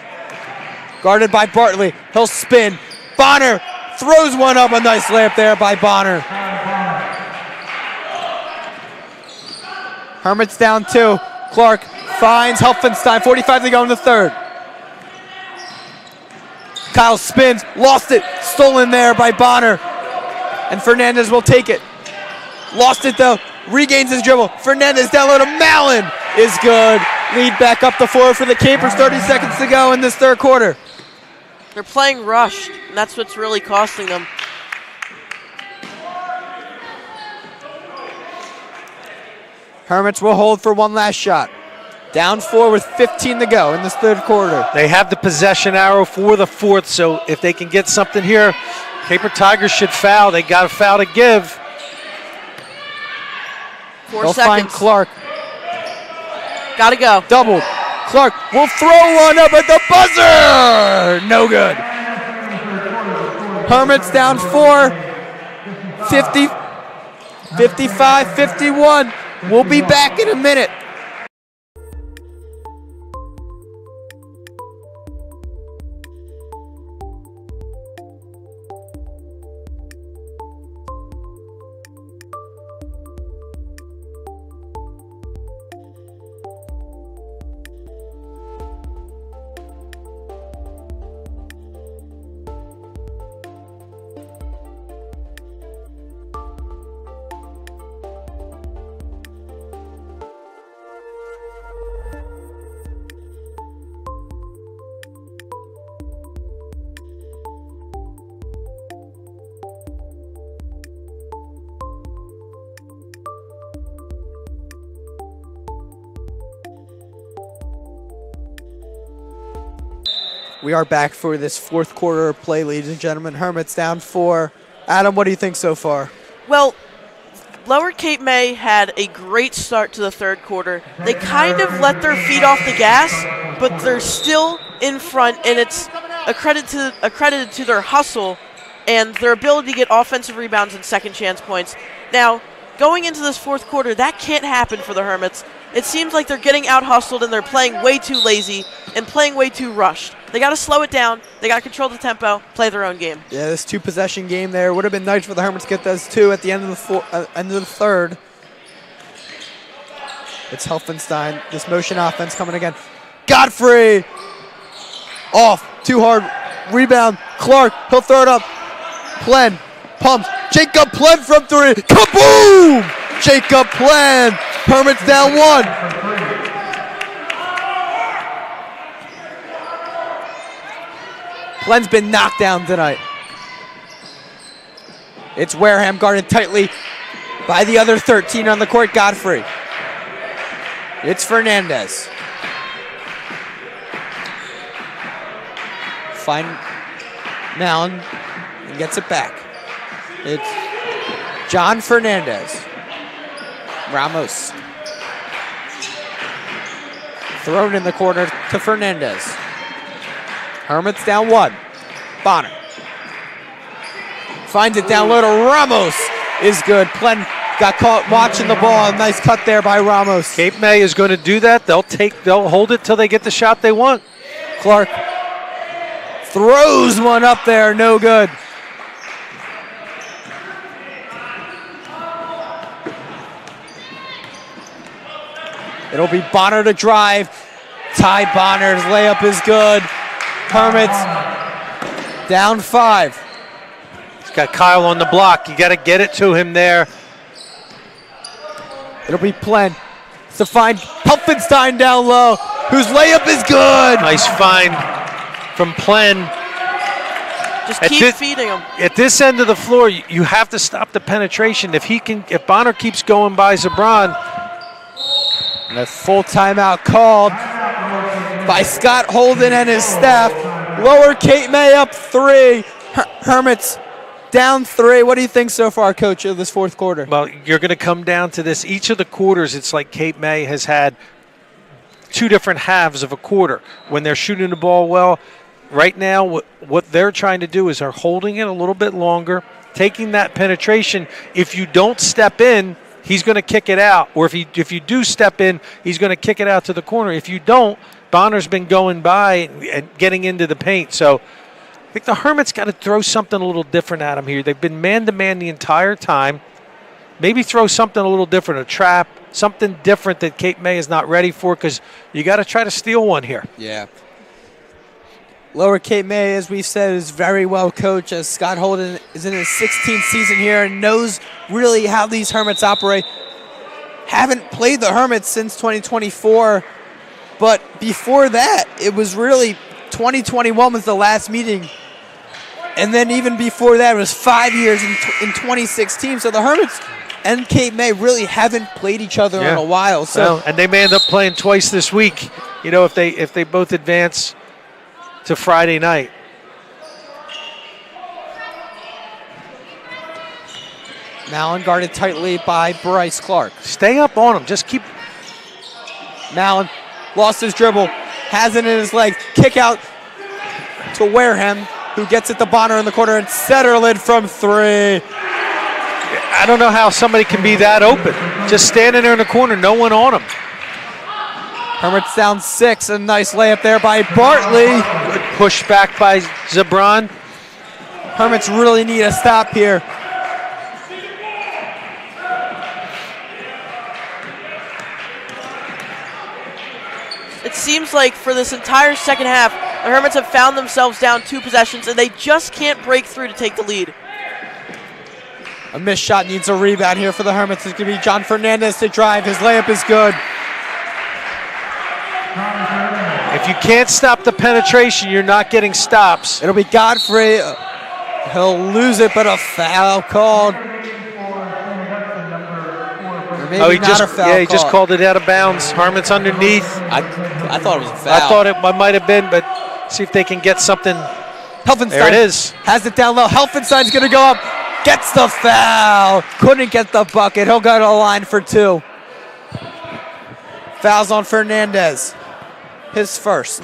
Speaker 1: Guarded by Bartley. He'll spin. Bonner throws one up. A nice layup there by Bonner. Hermits down 2. Clark finds Helfenstein. 45 to go in the third. Kyle spins. Lost it. Stolen there by Bonner. And Fernandez will take it. Lost it though. Regains his dribble. Fernandez down low to Mallon. Is good. Lead back up the floor for the Capers. 30 seconds to go in this third quarter.
Speaker 3: They're playing rushed, and that's what's really costing them.
Speaker 1: Hermits will hold for one last shot. Down 4 with 15 to go in this third quarter.
Speaker 2: They have the possession arrow for the fourth, so if they can get something here, Caper Tigers should foul. They got a foul to give.
Speaker 3: 4
Speaker 1: They'll
Speaker 3: seconds.
Speaker 1: find Clark.
Speaker 3: Gotta go.
Speaker 1: Doubled. Clark will throw one up at the buzzer. No good. Hermits down 4. 50, 55, 51. We'll be back in a minute. We are back for this fourth quarter of play, ladies and gentlemen. Hermits down 4. Adam, what do you think so far?
Speaker 3: Well, Lower Cape May had a great start to the third quarter. They kind of let their feet off the gas, but they're still in front, and it's accredited to their hustle and their ability to get offensive rebounds and second chance points. Now, going into this fourth quarter, that can't happen for the Hermits. It seems like they're getting out-hustled and they're playing way too lazy and playing way too rushed. They got to slow it down. They got to control the tempo, play their own game.
Speaker 1: Yeah, this two-possession game there would have been nice for the Hermits to get those two at the end of the third. It's Helfenstein. This motion offense coming again. Godfrey! Off. Too hard. Rebound. Clark. He'll throw it up. Plen. Pumps. Jacob Plen from 3. Kaboom! Jacob Plen. Hermits down 1. Plen's been knocked down tonight. It's Wareham guarded tightly by the other 13 on the court, Godfrey. It's Fernandez. Fine Mound and gets it back. It's John Fernandez. Ramos. Thrown in the corner to Fernandez. Hermits down 1. Bonner. Finds it down low to Ramos. Is good. Plen got caught watching the ball. Nice cut there by Ramos.
Speaker 2: Cape May is going to do that. They'll hold it till they get the shot they want.
Speaker 1: Clark throws one up there. No good. It'll be Bonner to drive. Ty Bonner's layup is good. Hermits down 5.
Speaker 2: He's got Kyle on the block. You got to get it to him there.
Speaker 1: It'll be Plen to find Helfenstein down low, whose layup is good.
Speaker 2: Nice find from Plen.
Speaker 3: Just keep feeding him.
Speaker 2: At this end of the floor, you have to stop the penetration. If Bonner keeps going by Zabron.
Speaker 1: And a full timeout called by Scott Holden and his staff. Lower Cape May up 3. Hermits down 3. What do you think so far, Coach, of this fourth quarter?
Speaker 2: Well, you're going to come down to this. Each of the quarters, it's like Cape May has had 2 different halves of a quarter. When they're shooting the ball well, right now what they're trying to do is they're holding it a little bit longer, taking that penetration. If you don't step in, he's going to kick it out. Or if you do step in, he's going to kick it out to the corner. If you don't, Bonner's been going by and getting into the paint. So I think the Hermits got to throw something a little different at them here. They've been man-to-man the entire time. Maybe throw something a little different, a trap, something different that Cape May is not ready for, because you got to try to steal one here.
Speaker 1: Yeah. Lower Cape May, as we've said, is very well coached, as Scott Holden is in his 16th season here and knows really how these Hermits operate. Haven't played the Hermits since 2024, but before that, it was really 2021 was the last meeting. And then even before that, it was 5 years in 2016. So the Hermits and Cape May really haven't played each other in a while. So,
Speaker 2: well, and they may end up playing twice this week, if they both advance to Friday night.
Speaker 1: Mallon guarded tightly by Bryce Clark.
Speaker 2: Stay up on him. Just keep.
Speaker 1: Mallon lost his dribble, has it in his legs. Kick out to Wareham, who gets it to Bonner in the corner, and Setterlin from 3.
Speaker 2: I don't know how somebody can be that open. Just standing there in the corner, no one on him.
Speaker 1: Hermits down 6. A nice layup there by Bartley.
Speaker 2: Good push back by Zabran.
Speaker 1: Hermits really need a stop here.
Speaker 3: It seems like for this entire second half, the Hermits have found themselves down 2 possessions, and they just can't break through to take the lead.
Speaker 1: A missed shot needs a rebound here for the Hermits. It's going to be John Fernandez to drive. His layup is good.
Speaker 2: If you can't stop the penetration, you're not getting stops.
Speaker 1: It'll be Godfrey. He'll lose it, but a foul called.
Speaker 2: He just called it out of bounds. Hermits underneath.
Speaker 1: I thought it was a foul.
Speaker 2: I thought it might have been, but see if they can get something.
Speaker 1: Helfenstein
Speaker 2: there it is.
Speaker 1: Has it down low. Helfenstein's going to go up. Gets the foul. Couldn't get the bucket. He'll go to the line for 2. Fouls on Fernandez. His first.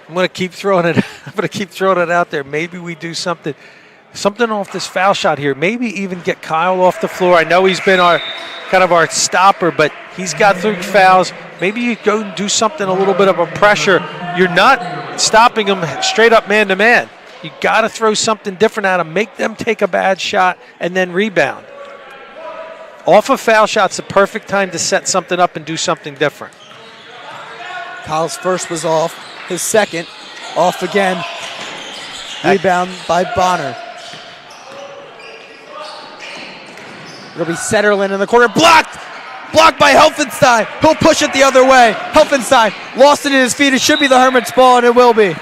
Speaker 2: I'm going to keep throwing it. I'm going to keep throwing it out there. Maybe we do something off this foul shot here. Maybe even get Kyle off the floor. I know he's been our stopper, but he's got 3 fouls. Maybe you go and do something, a little bit of a pressure. You're not stopping him straight up man to man. You got to throw something different at them. Make them take a bad shot and then rebound. Off a foul shot's the perfect time to set something up and do something different.
Speaker 1: Kyle's first was off. His second, off again. Rebound by Bonner. It'll be Setterlin in the corner. Blocked! Blocked by Helfenstein. He'll push it the other way. Helfenstein lost it in his feet. It should be the Hermits' ball, and it will be.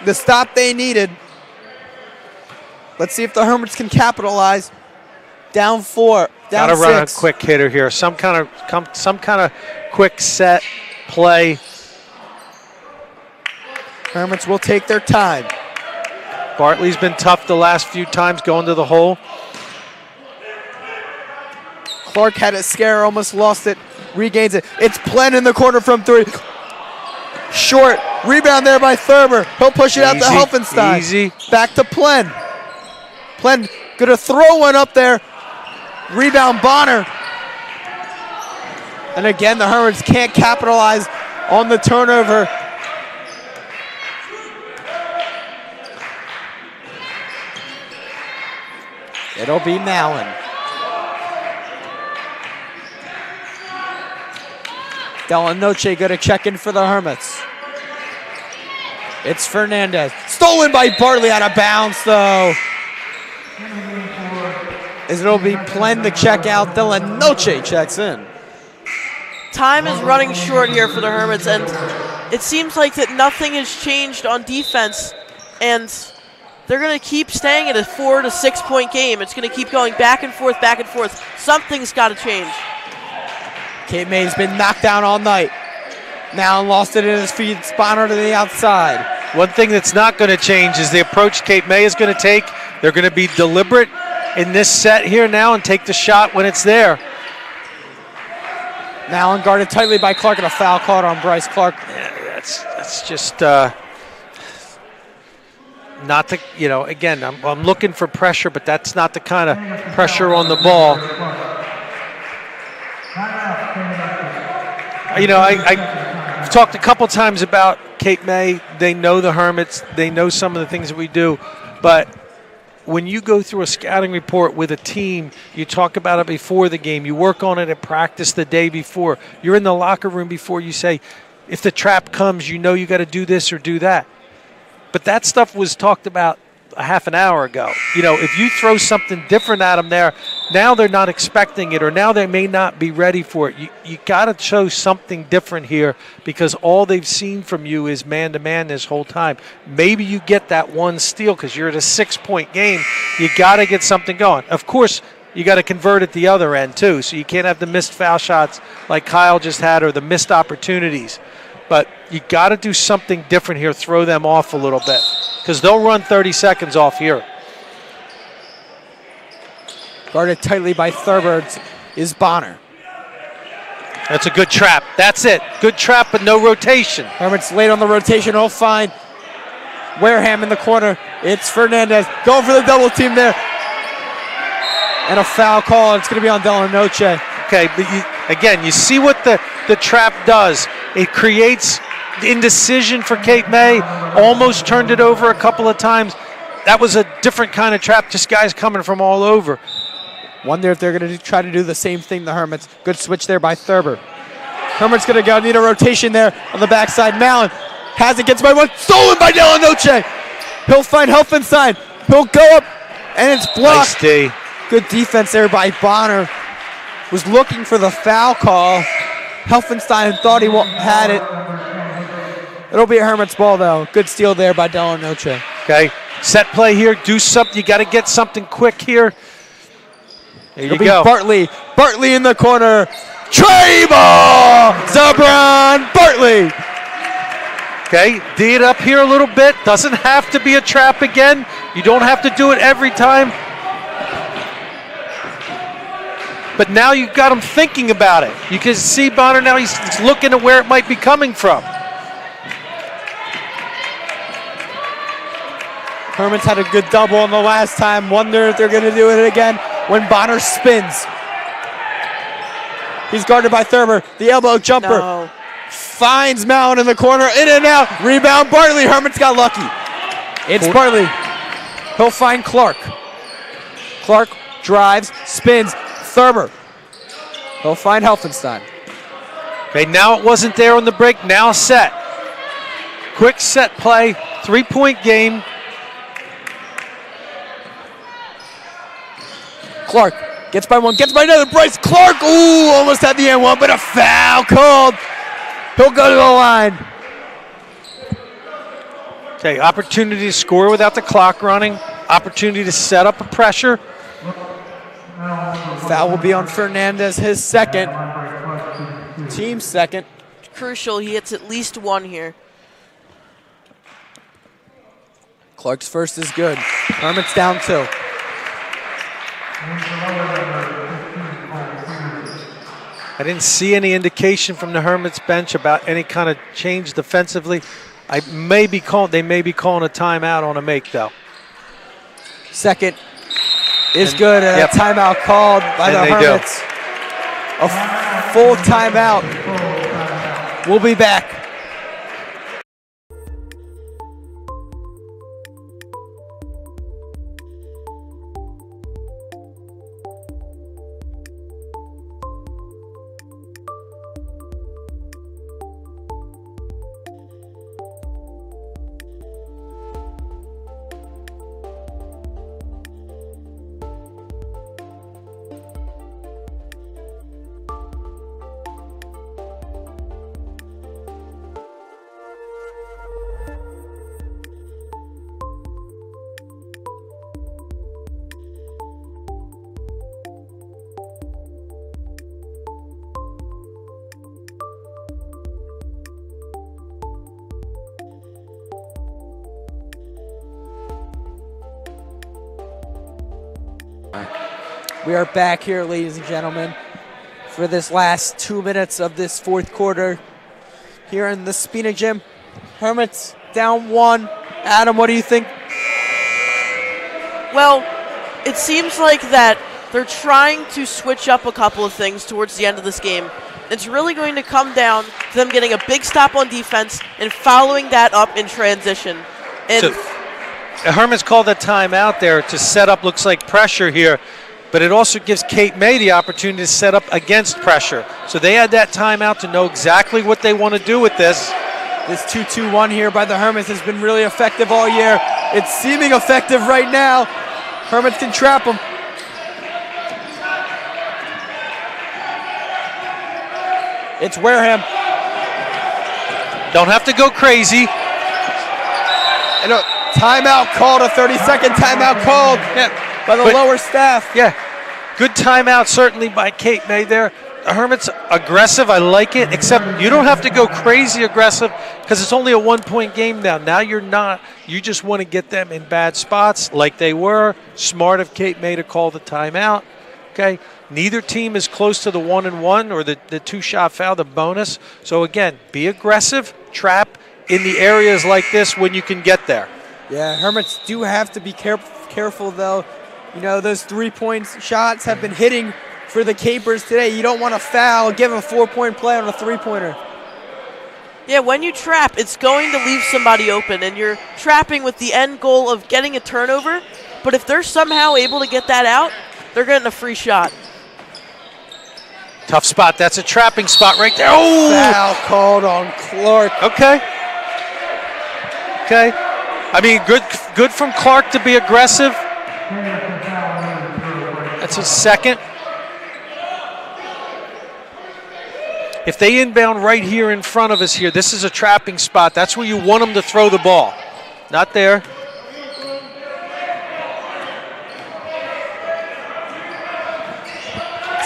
Speaker 1: The stop they needed. Let's see if the Hermits can capitalize. Down 4. Down 6.
Speaker 2: Gotta run a quick hitter here. Some kind of quick set play.
Speaker 1: Hermits will take their time.
Speaker 2: Bartley's been tough the last few times going to the hole.
Speaker 1: Clark had a scare, almost lost it, regains it. It's Plen in the corner from 3. Short, rebound there by Thurber. He'll push it out to Helfenstein.
Speaker 2: Easy.
Speaker 1: Back to Plen. Plen gonna throw one up there. Rebound Bonner. And again, the Hermits can't capitalize on the turnover. It'll be Mallon. Delanoche going to check in for the Hermits. It's Fernandez. Stolen by Bartley, out of bounds though. It'll be Plen to check out. Delanoche checks in.
Speaker 3: Time is running short here for the Hermits, and it seems like that nothing has changed on defense, and they're going to keep staying at a 4 to 6 point game. It's going to keep going back and forth, back and forth. Something's got to change.
Speaker 1: Cape May's been knocked down all night. Now lost it in his feet. Bonner to the outside.
Speaker 2: One thing that's not going to change is the approach Cape May is going to take. They're going to be deliberate in this set here now and take the shot when it's there.
Speaker 1: Mallon guarded tightly by Clark, and a foul caught on Bryce Clark.
Speaker 2: Yeah, that's just not the, again, I'm looking for pressure, but that's not the kind of pressure on the ball. I've talked a couple times about Cape May. They know the Hermits. They know some of the things that we do. But when you go through a scouting report with a team, you talk about it before the game. You work on it at practice the day before. You're in the locker room before you say, if the trap comes, you know you got to do this or do that. But that stuff was talked about a half an hour ago. If you throw something different at them there, now they're not expecting it, or now they may not be ready for it. You got to show something different here, because all they've seen from you is man-to-man this whole time. Maybe you get that one steal because you're at a 6-point game. You got to get something going. Of course, you got to convert at the other end too, so you can't have the missed foul shots like Kyle just had, or the missed opportunities. But you got to do something different here, throw them off a little bit, because they'll run 30 seconds off here.
Speaker 1: Guarded tightly by Thurber is Bonner.
Speaker 2: That's a good trap. That's it. Good trap, but no rotation.
Speaker 1: Hermits late on the rotation. He'll find Wareham in the corner. It's Fernandez going for the double team there. And a foul call. It's going to be on Delanoche.
Speaker 2: Okay, but you see what the trap does. It creates indecision for Cape May. Almost turned it over a couple of times. That was a different kind of trap. Just guys coming from all over.
Speaker 1: Wonder if they're going to try to do the same thing, the Hermits. Good switch there by Thurber. Hermits going to go need a rotation there on the backside. Mallon has it, gets by one. Stolen by Delanoche. He'll find Helfenstein. He'll go up, and it's blocked.
Speaker 2: Nice D.
Speaker 1: Good defense there by Bonner. Was looking for the foul call. Helfenstein thought he had it. It'll be a Hermits ball, though. Good steal there by Delanoche.
Speaker 2: Okay, set play here. Do something. You got to get something quick here. There you go.
Speaker 1: Bartley in the corner. Tray ball! Zabron Bartley.
Speaker 2: Okay, D it up here a little bit. Doesn't have to be a trap again. You don't have to do it every time. But now you've got him thinking about it. You can see Bonner now, he's looking at where it might be coming from.
Speaker 1: Hermits had a good double on the last time. Wonder if they're going to do it again when Bonner spins. He's guarded by Thurber. The elbow jumper.
Speaker 3: No.
Speaker 1: Finds Mallon in the corner. In and out. Rebound Bartley. Hermits got lucky. It's Bartley. He'll find Clark. Clark drives, spins. Thurber. He'll find Helfenstein.
Speaker 2: Okay, now it wasn't there on the break. Now set. Quick set play. 3-point game.
Speaker 1: Clark gets by one, gets by another. Bryce Clark, ooh, almost had the N1, but a foul called. He'll go to the line.
Speaker 2: Okay, opportunity to score without the clock running. Opportunity to set up a pressure.
Speaker 1: Foul will be on Fernandez, his second. Team second.
Speaker 3: Crucial, he hits at least one here.
Speaker 1: Clark's first is good. Hermits down 2.
Speaker 2: I didn't see any indication from the Hermits bench about any kind of change defensively. They may be calling a timeout on a make, though.
Speaker 1: Second is good. A timeout called by the Hermits. A full timeout. We'll be back. We are back here, ladies and gentlemen, for this last 2 minutes of this fourth quarter here in the Spina Gym. Hermits down 1. Adam, what do you think?
Speaker 3: Well, it seems like that they're trying to switch up a couple of things towards the end of this game. It's really going to come down to them getting a big stop on defense and following that up in transition. And
Speaker 2: So, Hermits called that timeout there to set up, looks like, pressure here. But it also gives Cape May the opportunity to set up against pressure. So they had that timeout to know exactly what they want to do with this.
Speaker 1: This 2-2-1 here by the Hermits has been really effective all year. It's seeming effective right now. Hermits can trap them. It's Wareham.
Speaker 2: Don't have to go crazy.
Speaker 1: And a timeout called, a 30-second timeout called by the lower staff.
Speaker 2: Yeah, good timeout certainly by Cape May there. The Hermits aggressive, I like it, except you don't have to go crazy aggressive because it's only a 1-point game now. Now you're not. You just want to get them in bad spots like they were. Smart of Cape May to call the timeout. Okay, neither team is close to the 1-and-1 or the 2-shot foul, the bonus. So again, be aggressive, trap in the areas like this when you can get there.
Speaker 1: Yeah, Hermits do have to be careful though. You know, those 3-point shots have been hitting for the Capers today. You don't want to foul, give a 4-point play on a 3-pointer.
Speaker 3: Yeah, when you trap, it's going to leave somebody open, and you're trapping with the end goal of getting a turnover. But if they're somehow able to get that out, they're getting a free shot.
Speaker 2: Tough spot. That's a trapping spot right there. Oh!
Speaker 1: Foul called on Clark.
Speaker 2: Okay. Okay. I mean, good from Clark to be aggressive. That's his second. If they inbound right here in front of us here, this is a trapping spot. That's where you want them to throw the ball. Not there.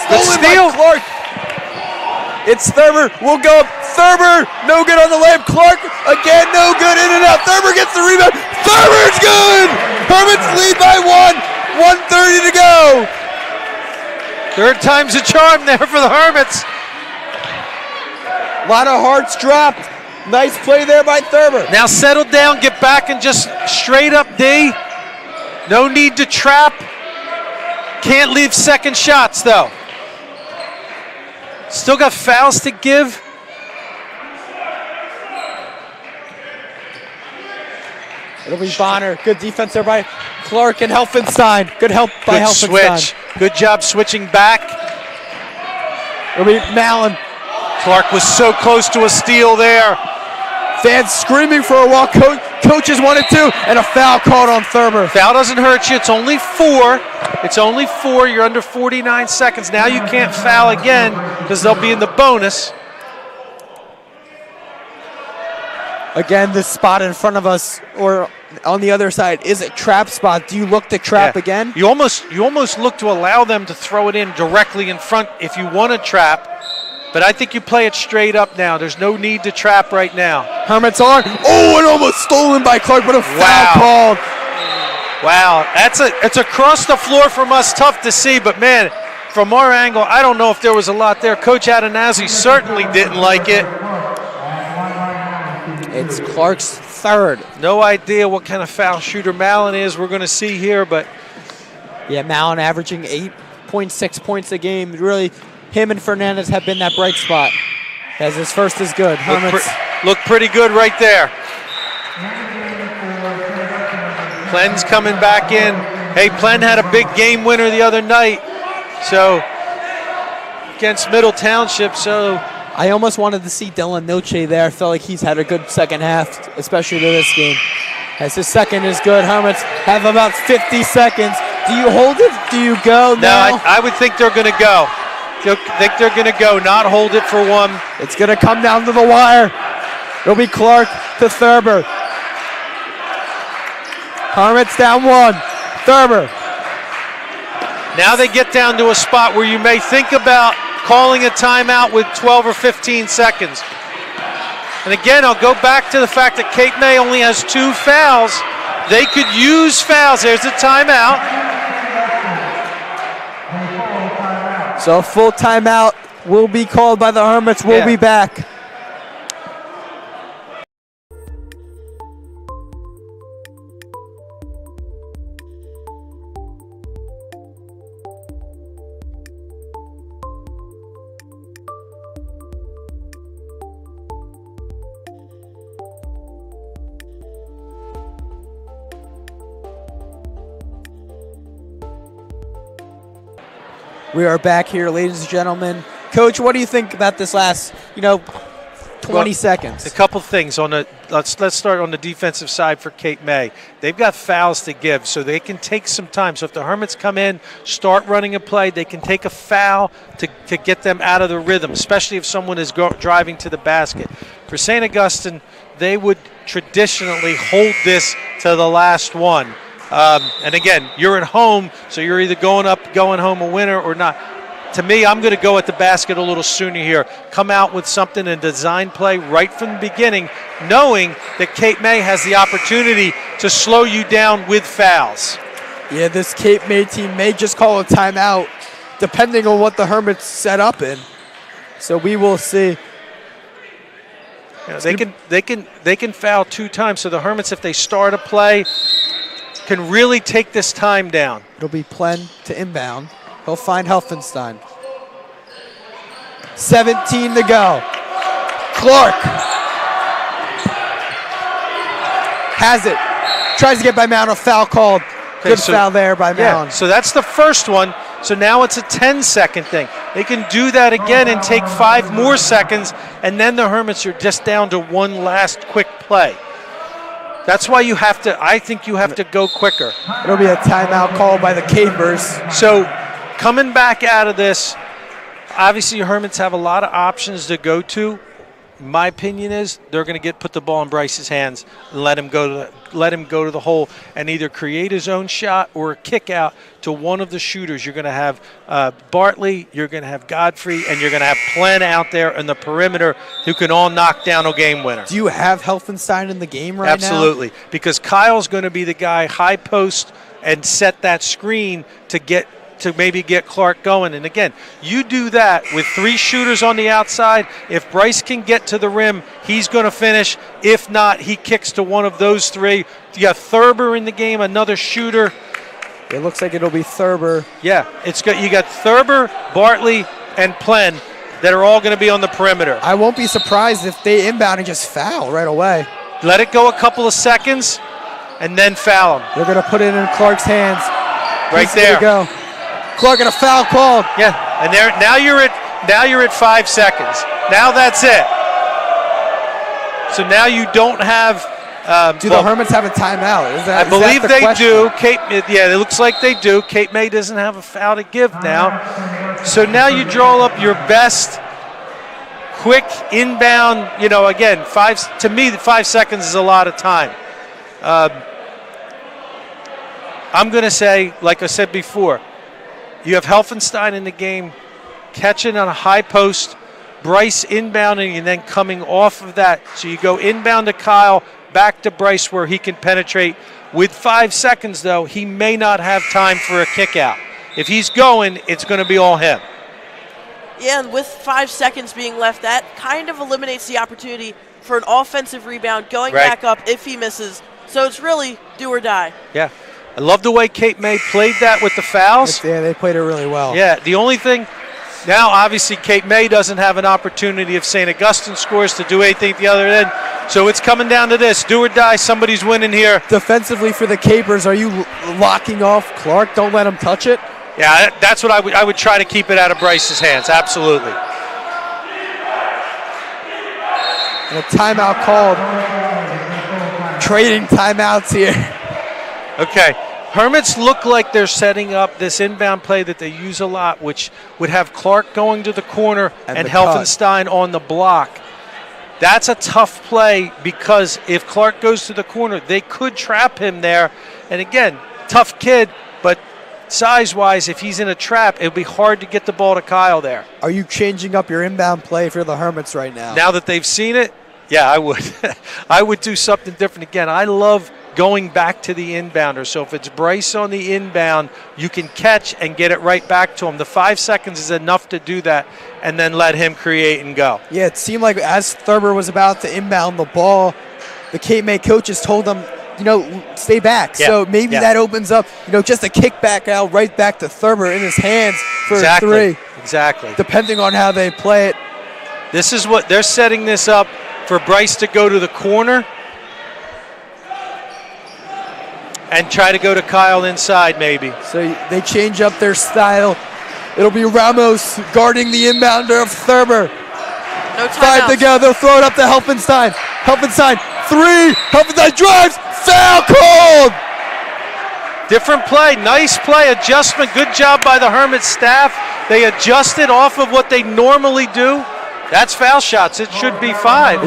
Speaker 1: Stolen by Clark. It's Thurber. We'll go up. Thurber, no good on the layup. Clark, again, no good. In and out. Thurber gets the rebound. Thurber's good. Hermits lead by 1:30 to go.
Speaker 2: Third time's a charm there for the Hermits.
Speaker 1: A lot of hearts dropped. Nice play there by Thurber.
Speaker 2: Now settle down, get back, and just straight up D. No need to trap. Can't leave second shots, though. Still got fouls to give.
Speaker 1: It'll be Bonner. Good defense there by Clark and Helfenstein. Good help by
Speaker 2: Good
Speaker 1: Helfenstein.
Speaker 2: switch. Good job switching back.
Speaker 1: It'll be Mallon.
Speaker 2: Clark was so close to a steal there.
Speaker 1: Fans screaming for a while. Coaches wanted to, and a foul called on Thurber.
Speaker 2: Foul doesn't hurt you. It's only 4. It's only 4. You're under 49 seconds. Now you can't foul again because they'll be in the bonus.
Speaker 1: Again, this spot in front of us, or on the other side, is a trap spot. Do you look to trap again?
Speaker 2: You almost look to allow them to throw it in directly in front if you want to trap. But I think you play it straight up now. There's no need to trap right now.
Speaker 1: Hermits on. Oh, and almost stolen by Clark, but a foul called.
Speaker 2: Wow, it's across the floor from us. Tough to see, but man, from our angle, I don't know if there was a lot there. Coach Adenazzi certainly didn't like it.
Speaker 1: It's Clark's third.
Speaker 2: No idea what kind of foul shooter Mallon is. We're going to see here, but
Speaker 1: yeah, Mallon averaging 8.6 points a game. Really, him and Fernandez have been that bright spot. As his first is good. Hermits
Speaker 2: look pretty good right there. Plen's coming back in. Hey, Plen had a big game winner the other night, so against Middle Township. So
Speaker 1: I almost wanted to see Dylan Noche there. I felt like he's had a good second half, especially to this game. As his second is good. Hermits have about 50 seconds. Do you hold it? Do you go now?
Speaker 2: No, I would think they're going to go. I think they're going to go, not hold it for one.
Speaker 1: It's going to come down to the wire. It'll be Clark to Thurber. Hermits down 1. Thurber.
Speaker 2: Now they get down to a spot where you may think about calling a timeout with 12 or 15 seconds. And again, I'll go back to the fact that Cape May only has 2 fouls. They could use fouls. There's a timeout.
Speaker 1: So a full timeout will be called by the Hermits. We'll be back. We are back here, ladies and gentlemen. Coach, what do you think about this last, 20 seconds.
Speaker 2: A couple things on the let's start on the defensive side for Cape May. They've got fouls to give, so they can take some time. So if the Hermits come in, start running a play, they can take a foul to get them out of the rhythm, especially if someone is driving to the basket. For St. Augustine, they would traditionally hold this to the last one. And again, you're at home, so you're either going home a winner or not. To me, I'm going to go at the basket a little sooner here. Come out with something and design play right from the beginning, knowing that Cape May has the opportunity to slow you down with fouls.
Speaker 1: Yeah, this Cape May team may just call a timeout, depending on what the Hermits set up in. So we will see.
Speaker 2: Yeah, they can foul 2 times. So the Hermits, if they start a play, can really take this time down.
Speaker 1: It'll be Plen to inbound. He'll find Helfenstein. 17 to go. Clark has it. Tries to get by Mound. A foul called. Good foul there by Mound.
Speaker 2: So that's the first one. So now it's a 10-second thing. They can do that again and take 5 more seconds, and then the Hermits are just down to one last quick play. That's why I think you have to go quicker.
Speaker 1: It'll be a timeout called by the Capers.
Speaker 2: So coming back out of this, obviously Hermits have a lot of options to go to. My opinion is they're going to put the ball in Bryce's hands and let him go to the hole and either create his own shot or a kick out to one of the shooters. You're going to have Bartley, you're going to have Godfrey, and you're going to have Plen out there in the perimeter who can all knock down a game winner.
Speaker 1: Do you have Helfenstein in the game right now?
Speaker 2: Absolutely, because Kyle's going to be the guy high post and set that screen to maybe get Clark going. And again, you do that with 3 shooters on the outside. If Bryce can get to the rim, he's going to finish. If not, he kicks to one of those 3. You got Thurber in the game, another shooter.
Speaker 1: It looks like it'll be Thurber.
Speaker 2: Yeah, it's good. You got Thurber, Bartley, and Plen that are all going to be on the perimeter.
Speaker 1: I won't be surprised if they inbound and just foul right away.
Speaker 2: Let it go a couple of seconds, and then foul him.
Speaker 1: They're going to put it in Clark's hands.
Speaker 2: Right there.
Speaker 1: Go. Clark and a foul called.
Speaker 2: Yeah, and now you're at 5 seconds. Now that's it. So now you don't have.
Speaker 1: Do the Hermits have a timeout?
Speaker 2: I believe they do. It looks like they do. Cape May doesn't have a foul to give now. So now you draw up your best quick inbound. Again, 5 seconds is a lot of time. I'm going to say, like I said before, you have Helfenstein in the game, catching on a high post, Bryce inbounding and then coming off of that. So you go inbound to Kyle, back to Bryce where he can penetrate. With 5 seconds, though, he may not have time for a kick out. If he's going, it's going to be all him.
Speaker 3: Yeah, and with 5 seconds being left, that kind of eliminates the opportunity for an offensive rebound going back up if he misses. So it's really do or die.
Speaker 2: Yeah. I love the way Cape May played that with the fouls.
Speaker 1: Yeah, they played it really well.
Speaker 2: Yeah, the only thing, now obviously Cape May doesn't have an opportunity if St. Augustine scores to do anything at the other end. So it's coming down to this, do or die, somebody's winning here.
Speaker 1: Defensively for the Capers, are you locking off Clark? Don't let him touch it?
Speaker 2: Yeah, that's what I would try to keep it out of Bryce's hands, absolutely.
Speaker 1: And a timeout called. Trading timeouts here.
Speaker 2: Okay, Hermits look like they're setting up this inbound play that they use a lot, which would have Clark going to the corner and Helfenstein on the block. That's a tough play because if Clark goes to the corner, they could trap him there. And again, tough kid, but size-wise, if he's in a trap, it would be hard to get the ball to Kyle there.
Speaker 1: Are you changing up your inbound play for the Hermits right now?
Speaker 2: Now that they've seen it, yeah, I would. I would do something different again. I love going back to the inbounder. So if it's Bryce on the inbound, you can catch and get it right back to him. The 5 seconds is enough to do that and then let him create and go.
Speaker 1: Yeah, it seemed like as Thurber was about to inbound the ball, the Cape May coaches told him, stay back. Yeah. So maybe that opens up, just a kick back out right back to Thurber in his hands for a 3.
Speaker 2: Exactly.
Speaker 1: Depending on how they play it.
Speaker 2: This is what they're setting this up for Bryce to go to the corner and try to go to Kyle inside maybe.
Speaker 1: So they change up their style. It'll be Ramos guarding the inbounder of Thurber.
Speaker 3: No
Speaker 1: 5
Speaker 3: timeouts.
Speaker 1: to go. They'll throw it up to Helfenstein. Helfenstein, 3. Helfenstein drives. Foul called.
Speaker 2: Different play, nice play, adjustment. Good job by the Hermits staff. They adjusted off of what they normally do. That's foul shots. It should be 5.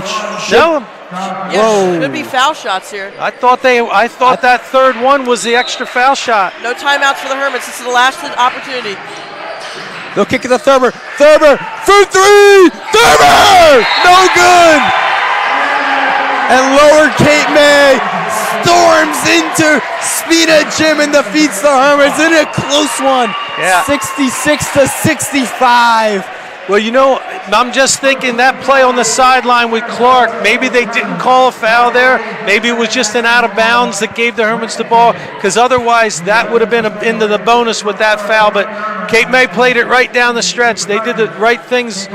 Speaker 2: No,
Speaker 3: Yeah, should be foul shots here.
Speaker 2: I thought that third one was the extra foul shot.
Speaker 3: No timeouts for the Hermits. This is the last opportunity.
Speaker 1: They'll kick it to Thurber. Thurber for 3. Thurber, no good. And Lower Cape May storms into Spina Gym and defeats the Hermits in a close one.
Speaker 2: Yeah.
Speaker 1: 66-65.
Speaker 2: Well, you know, I'm just thinking that play on the sideline with Clark, maybe they didn't call a foul there. Maybe it was just an out of bounds that gave the Hermits the ball, because otherwise that would have been into the bonus with that foul. But Cape May played it right down the stretch. They did the right things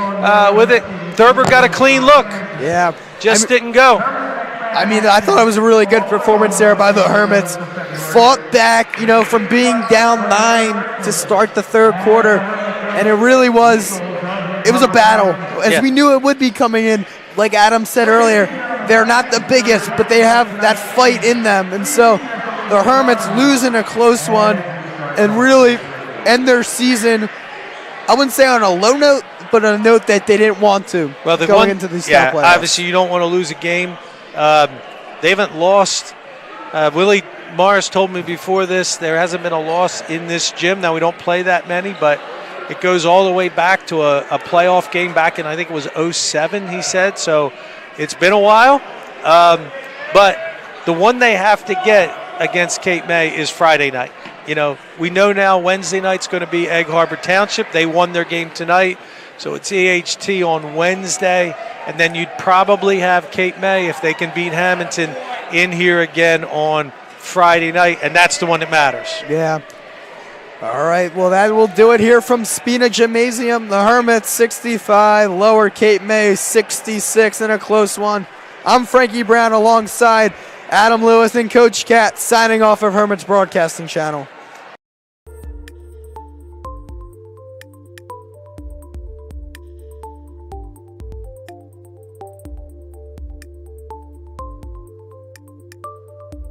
Speaker 2: with it. Thurber got a clean look.
Speaker 1: Yeah.
Speaker 2: Didn't go.
Speaker 1: I mean, I thought it was a really good performance there by the Hermits. Fought back, from being down 9 to start the third quarter, and it really was. It was a battle, as we knew it would be coming in. Like Adam said earlier, they're not the biggest, but they have that fight in them. And so the Hermits losing a close one and really end their season, I wouldn't say on a low note, but on a note that they didn't want to going into these playoffs.
Speaker 2: Obviously you don't want to lose a game. They haven't lost. Willie Morris told me before this, there hasn't been a loss in this gym. Now, we don't play that many, but it goes all the way back to a playoff game back in, I think it was 07, he said. So it's been a while. But the one they have to get against Cape May is Friday night. We know now Wednesday night's going to be Egg Harbor Township. They won their game tonight. So it's EHT on Wednesday. And then you'd probably have Cape May, if they can beat Hamilton, in here again on Friday night. And that's the one that matters.
Speaker 1: Yeah. All right, well, that will do it here from Spina Gymnasium. The Hermits 65, Lower Cape May 66 in a close one. I'm Frankie Brown alongside Adam Lewis and Coach Cat signing off of Hermits Broadcasting Channel.